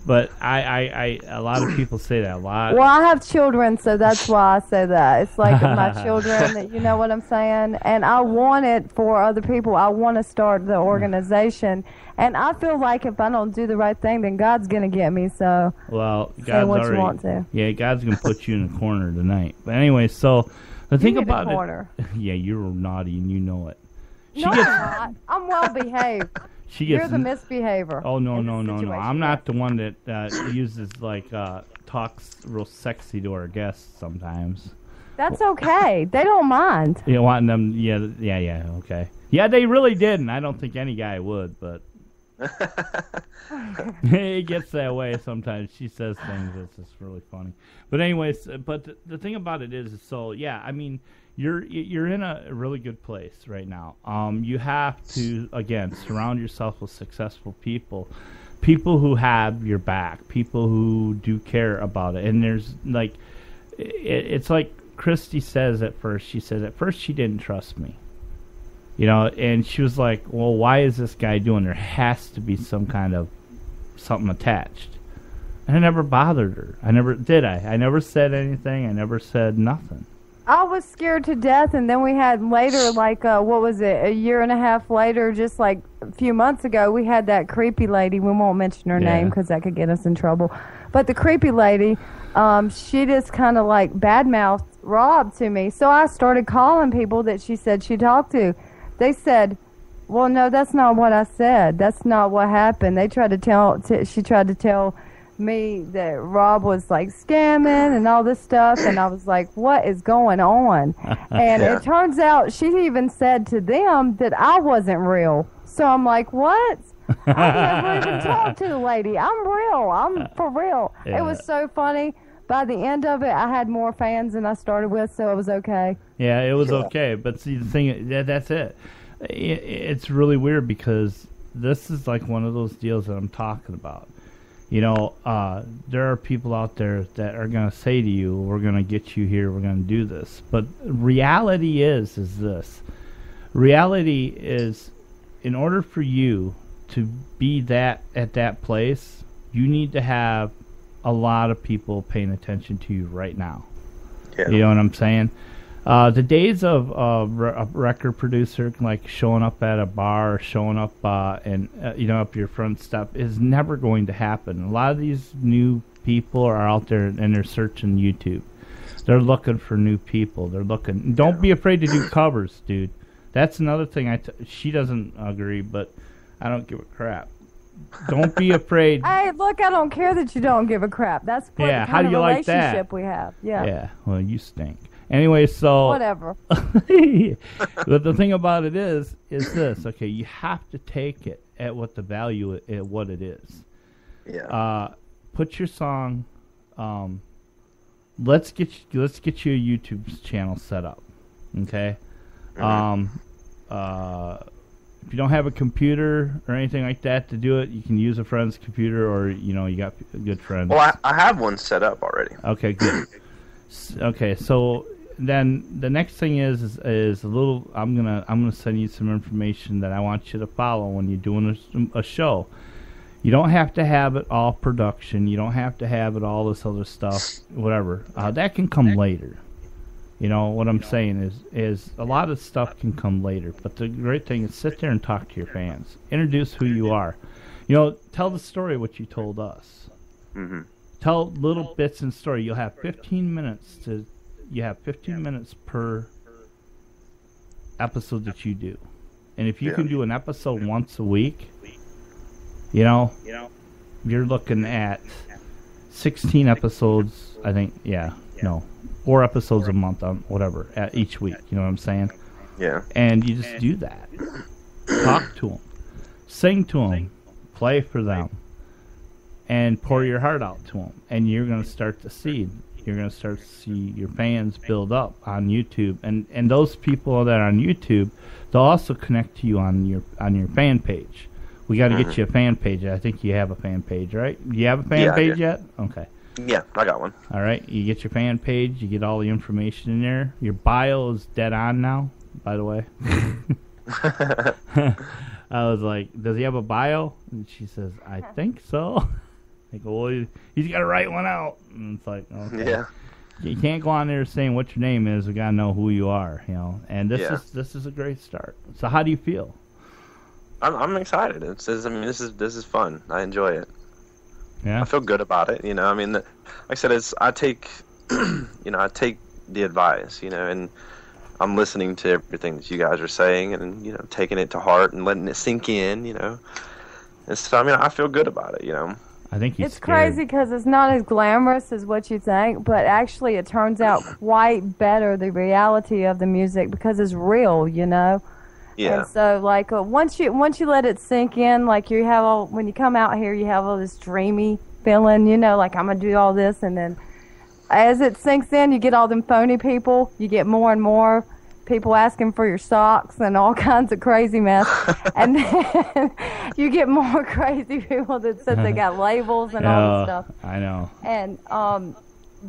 But a lot of people say that a lot. Well, I have children, so that's why I say that. It's like my children, you know what I'm saying? And I want it for other people. I want to start the organization. And I feel like if I don't do the right thing, then God's going to get me. So, well, say what you want to. Yeah, God's going to put you in a corner tonight. But anyway, so the thing about it. Yeah, you're naughty and you know it. I'm not. I'm well behaved. You're the misbehavior. Oh, no. I'm not the one that uses, talks real sexy to our guests sometimes. That's okay. They don't mind. You want them, yeah, okay. Yeah, they really didn't. I don't think any guy would, but it gets that way sometimes. She says things that's just really funny. But anyways, the thing about it is, so, yeah, I mean, you're in a really good place right now. You have to, again, surround yourself with successful people who have your back, people who do care about it. And there's it's like Christy says at first. She says at first she didn't trust me, and she was like, well, why is this guy doing? There has to be some kind of something attached. And I never bothered her. I never said anything. I never said nothing. I was scared to death, and then we had later, what was it, a year and a half later, just like a few months ago, we had that creepy lady. We won't mention her name because that could get us in trouble. But the creepy lady, she just kind of badmouthed Rob to me. So I started calling people that she said she talked to. They said, well, no, that's not what I said. That's not what happened. They tried to she tried to tell me that Rob was scamming and all this stuff, and I was like, what is going on? And it turns out she even said to them that I wasn't real. So I'm like, what? I never even talked to the lady. I'm real. I'm for real. It was so funny. By the end of it, I had more fans than I started with, so it was okay. Yeah, it was okay. But see, the thing, that's it. It's really weird because this is one of those deals that I'm talking about. There are people out there that are going to say to you, we're going to get you here, we're going to do this. But reality is this. Reality is, in order for you to be at that place, you need to have a lot of people paying attention to you right now. Yeah. You know what I'm saying? The days of a record producer showing up at a bar or showing up up your front step is never going to happen. A lot of these new people are out there and they're searching YouTube. They're looking for new people. They're looking. Don't be afraid to do covers, dude. That's another thing. She doesn't agree, but I don't give a crap. Don't be afraid. Hey, look, I don't care that you don't give a crap. That's the kind of relationship we have. Yeah. Yeah. Well, you stink. Anyway, so whatever. But the thing about it is this. Okay, you have to take it at what the value at what it is. Yeah. Put your song. Let's get you a YouTube channel set up. Okay. Mm-hmm. If you don't have a computer or anything like that to do it, you can use a friend's computer, or you got good friends. Well, I have one set up already. Okay, good. Okay, so then the next thing is a little. I'm gonna send you some information that I want you to follow when you're doing a show. You don't have to have it all production. You don't have to have it all this other stuff. Whatever. That can come later. What I'm saying is a lot of stuff can come later. But the great thing is sit there and talk to your fans. Introduce who you are. Tell the story what you told us. Mm-hmm. Tell little bits and story. You'll have 15 minutes per episode that you do. And if you can do an episode once a week, you're looking at 16 episodes, I think, 4 episodes a month on whatever, at each week, you know what I'm saying? Yeah. And you just do that. Talk to them. Sing to them. Play for them. And pour your heart out to them. And you're going to start to see your fans build up on YouTube. And those people that are on YouTube, they'll also connect to you on your fan page. We got to get you a fan page. I think you have a fan page, right? Do you have a fan page yet? Okay. Yeah, I got one. All right. You get your fan page. You get all the information in there. Your bio is dead on now, by the way. I was like, does he have a bio? And she says, I think so. They go, well, he's got to write one out. And it's like, okay. Yeah. You can't go on there saying what your name is. We got to know who you are, you know. And this is a great start. So how do you feel? I'm excited. This is fun. I enjoy it. Yeah. I feel good about it. You know, I mean, like I said, I take the advice, you know, and I'm listening to everything that you guys are saying and, you know, taking it to heart and letting it sink in, you know. And so, I mean, I feel good about it, you know. I think he's It's scared. crazy because it's not as glamorous as what you think, but actually it turns out quite better, the reality of the music, because it's real, you know. Yeah. And so, like, once you let it sink in, like you have all, when you come out here, you have all this dreamy feeling, you know, like I'm gonna do all this, and then as it sinks in, you get all them phony people. You get more and more people asking for your socks and all kinds of crazy mess, and then you get more crazy people that said they got labels and all this stuff. I know. And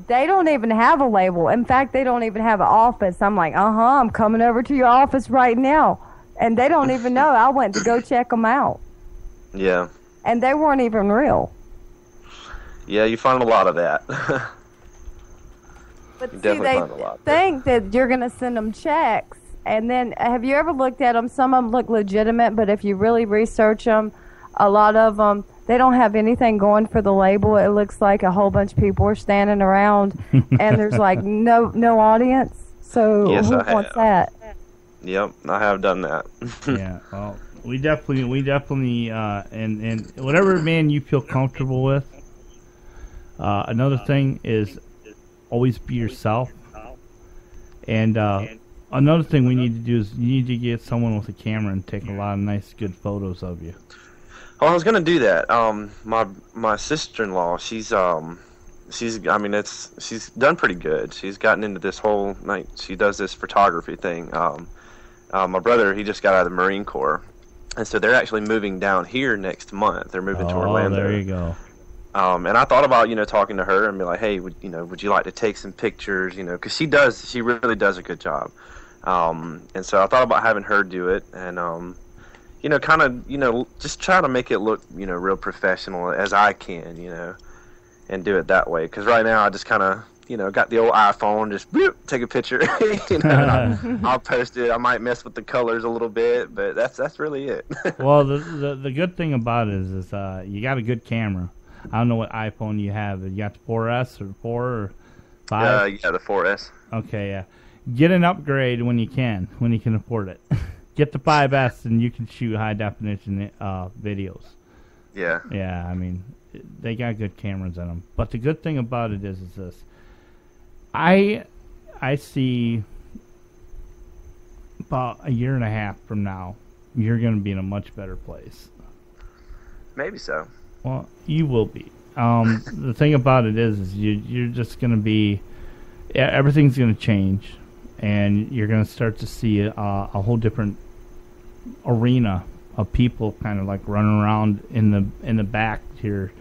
they don't even have a label. In fact, they don't even have an office. I'm like, I'm coming over to your office right now. And they don't even know. I went to go check them out. Yeah. And they weren't even real. Yeah, you find a lot of that. But You see, definitely they find a lot. think that you're going to send them checks. And then, have you ever looked at them? Some of them look legitimate, but if you really research them, a lot of them, they don't have anything going for the label. It looks like a whole bunch of people are standing around, and there's like no audience. So Yes, who I wants have. that? Yep, I have done that. Yeah. Well, we definitely, and whatever man you feel comfortable with. Another thing is always be yourself. And another thing we need to do is you need to get someone with a camera and take a lot of nice, good photos of you. Oh, I was gonna do that. My sister-in-law, she's done pretty good. She's gotten into this whole she does this photography thing. My brother, he just got out of the Marine Corps, and so they're actually moving down here next month. They're moving to Orlando. There you go. And I thought about, you know, talking to her and be like, hey, would you like to take some pictures, you know, because she really does a good job. And so I thought about having her do it and, you know, kind of, you know, just try to make it look, you know, real professional as I can, you know, and do it that way. Because right now I just kind of, you know, got the old iPhone, just whoop, take a picture, you know, and I'll post it. I might mess with the colors a little bit, but that's really it. Well, the good thing about it is you got a good camera. I don't know what iPhone you have. You got the 4S or 4 or 5? Yeah, the 4S. Okay, yeah. Get an upgrade when you can afford it. Get the 5S and you can shoot high definition videos. Yeah. Yeah, I mean, they got good cameras in them. But the good thing about it is this. I see about a year and a half from now, you're going to be in a much better place. Maybe so. Well, you will be. The thing about it is you're just going to be, everything's going to change, and you're going to start to see a whole different arena of people kind of like running around in the back here,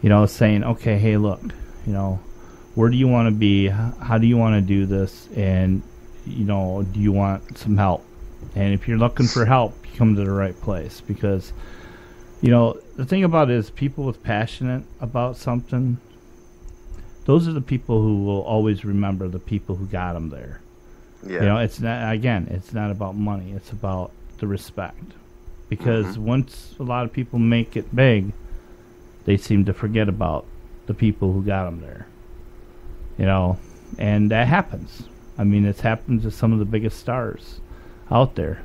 you know, saying, okay, hey, look, you know, where do you want to be? How do you want to do this? And, you know, do you want some help? And if you're looking for help, you come to the right place because, you know, the thing about it is people with passionate about something, those are the people who will always remember the people who got them there. Yeah. You know, it's not about money. It's about the respect. Because once a lot of people make it big, they seem to forget about the people who got them there. You know, and that happens. I mean, it's happened to some of the biggest stars out there.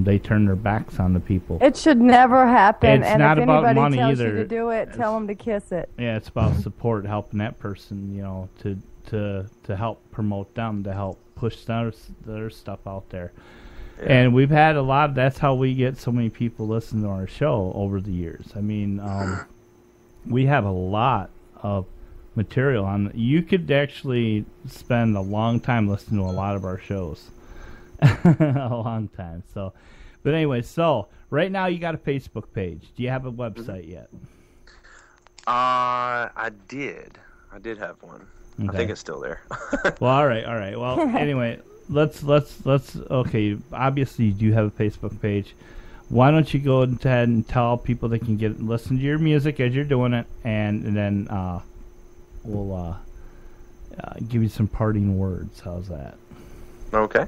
They turn their backs on the people. It should never happen. It's and not if about anybody money tells either. you to do it, tell them to kiss it. Yeah, it's about support, helping that person, you know, to help promote them, to help push their stuff out there. Yeah. And we've had a lot. That's how we get so many people listening to our show over the years. I mean, we have a lot of material on. You could actually spend a long time listening to a lot of our shows. A long time. So, but anyway, so right now you got a Facebook page. Do you have a website yet? I did have one. Okay. I think it's still there. Well, all right. Well, anyway, let's okay, obviously you do have a Facebook page. why don't you go ahead and tell people they can listen to your music as you're doing it, and then we'll give you some parting words. How's that? Okay.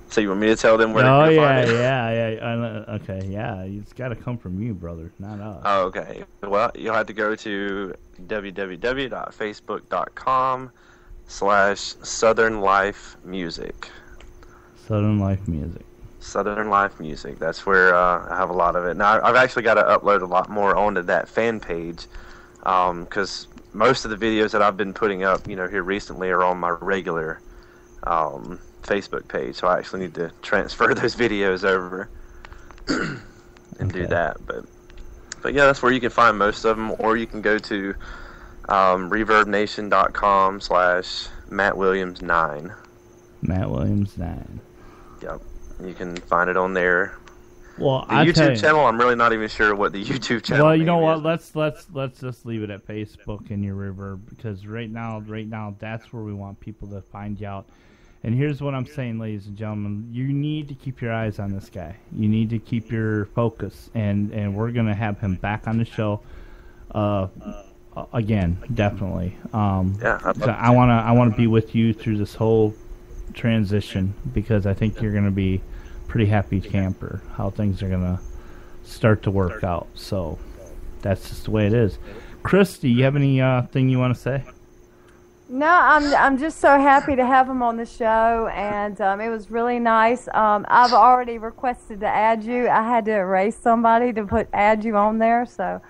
So you want me to tell them where to find it? Okay, yeah. It's got to come from you, brother, not us. Oh, okay. Well, you'll have to go to www.facebook.com/Southern Life Music. Southern Life Music. Southern Life Music. That's where I have a lot of it. Now, I've actually got to upload a lot more onto that fan page, because most of the videos that I've been putting up, here recently are on my regular Facebook page. So I actually need to transfer those videos over and do that. But yeah, that's where you can find most of them, or you can go to ReverbNation.com/MattWilliams9. MattWilliams9. Yep. You can find it on there. Well, the YouTube channel, I'm really not even sure what the YouTube channel. Well, you know what? Is. Let's just leave it at Facebook and your Reverb, because right now that's where we want people to find you out. And here's what I'm saying, ladies and gentlemen: you need to keep your eyes on this guy. You need to keep your focus, and we're gonna have him back on the show again, definitely. Yeah, so I wanna be with you through this whole transition, because I think you're gonna be pretty happy camper how things are gonna start to work out. So that's just the way it is. Chris, do you have any thing you want to say? No, I'm just so happy to have him on the show, and it was really nice. I've already requested to add you. I had to erase somebody to add you on there, so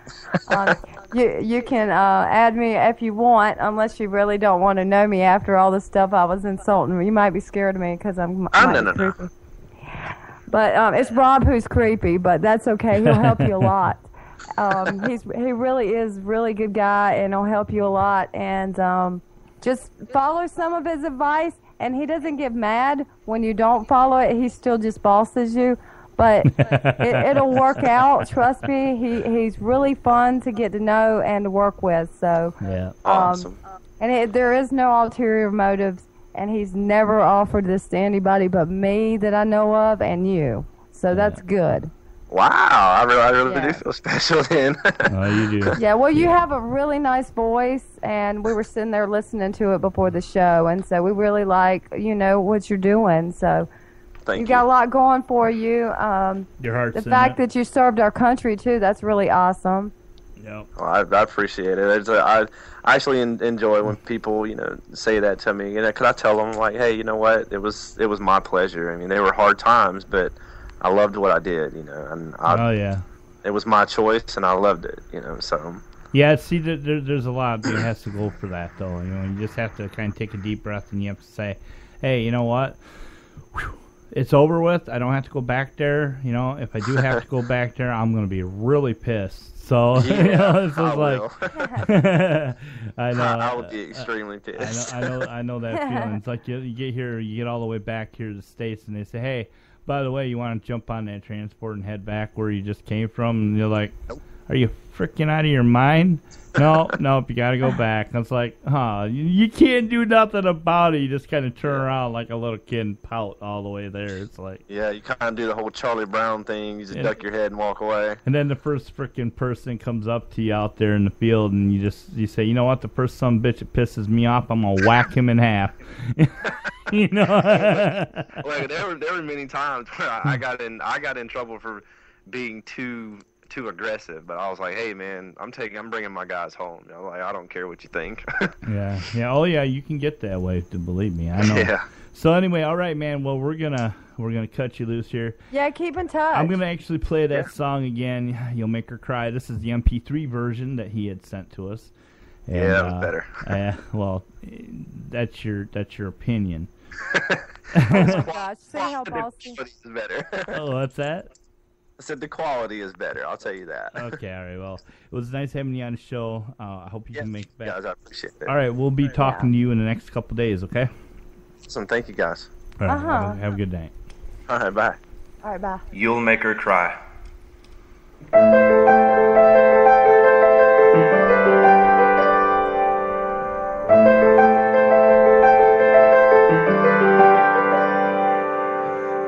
you can add me if you want, unless you really don't want to know me after all the stuff I was insulting. You might be scared of me because I'm no. But it's Rob who's creepy, but that's okay. He'll help you a lot. He really is a really good guy, and he'll help you a lot. And just follow some of his advice, and he doesn't get mad when you don't follow it. He still just bosses you, but it'll work out. Trust me. He's really fun to get to know and to work with. So yeah, awesome. And there is no ulterior motives. And he's never offered this to anybody but me that I know of, and you. So that's good. Wow, I really do feel special then. Oh, you do. Yeah, well, you have a really nice voice, and we were sitting there listening to it before the show, and so we really like, what you're doing. So Thank you. got a lot going for you. Your heart's the fact that you served our country, too, that's really awesome. Yep. Well, I appreciate it. I actually enjoy when people, say that to me. Cause I tell them like, hey, you know what? It was my pleasure. I mean, they were hard times, but I loved what I did. And it was my choice, and I loved it. So. Yeah, see, there's a lot that has to go for that, though. You just have to kind of take a deep breath, and you have to say, hey, you know what? Whew. It's over with. I don't have to go back there. If I do have to go back there, I'm going to be really pissed. So, it's just like, I know. I would be extremely pissed. I know that feeling. It's like you get here, you get all the way back here to the States, and they say, hey, by the way, you want to jump on that transport and head back where you just came from? And you're like, nope. Are you freaking out of your mind? No, you got to go back. And it's like, you can't do nothing about it. You just kind of turn around like a little kid and pout all the way there. It's like, yeah, you kind of do the whole Charlie Brown thing. You just duck your head and walk away. And then the first freaking person comes up to you out there in the field, and you say, you know what? The first son of a bitch that pisses me off, I'm gonna whack him in half. Like there were many times where I got in trouble for being too aggressive, but I was like, hey man, I'm bringing my guys home. Like, I don't care what you think. yeah. Oh yeah, you can get that way, to believe me. I know. Yeah. So anyway, all right, man. Well, we're gonna cut you loose here. Yeah, keep in touch. I'm gonna actually play that song again. You'll Make Her Cry. This is the MP3 version that he had sent to us. And, that was better. Well, that's your opinion. Oh my gosh, see how bossy. Is better. Oh, what's that? I said the quality is better. I'll tell you that. Okay, all right. Well, it was nice having you on the show. I hope you can make it back. Guys, I appreciate it. All right, we'll be talking to you in the next couple of days, okay? Awesome. Thank you, guys. All right, have a good night. All right, bye. All right, bye. You'll Make Her Cry.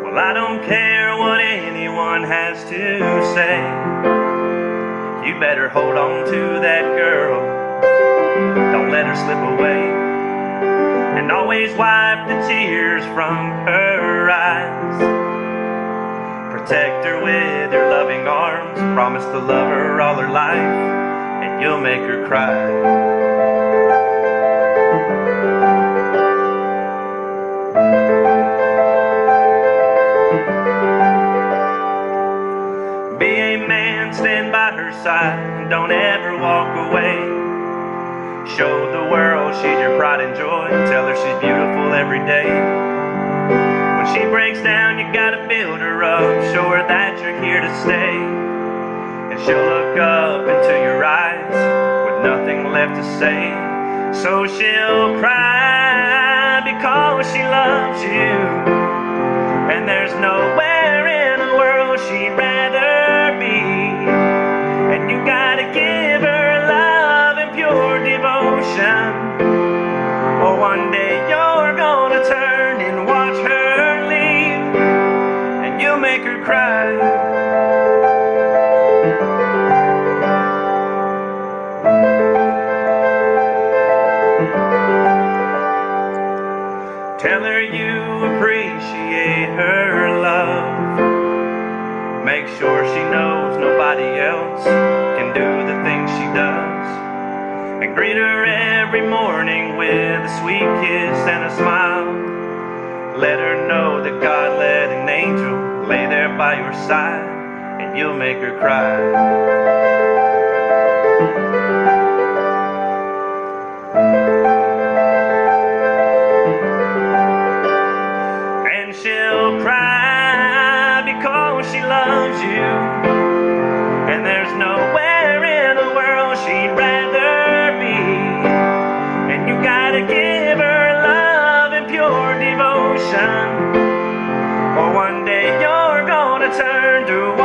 Well, I don't care what everyone has to say. You better hold on to that girl, don't let her slip away. And always wipe the tears from her eyes. Protect her with your loving arms. Promise to love her all her life, and you'll make her cry. Be a man, stand by her side, don't ever walk away. Show the world she's your pride and joy, tell her she's beautiful every day. When she breaks down, you gotta build her up, show her that you're here to stay. And she'll look up into your eyes with nothing left to say. So she'll cry because she loves you, and there's nowhere in the world she'd rather be. And you gotta give her love and pure devotion, or one day you're gonna turn and watch her leave, and you'll make her cry. Tell her you appreciate her love. Make sure she knows nobody else can do the things she does. And greet her every morning with a sweet kiss and a smile. Let her know that God let an angel lay there by your side, and you'll make her cry. She'll cry because she loves you, and there's nowhere in the world she'd rather be. And you gotta give her love and pure devotion, or one day you're gonna turn to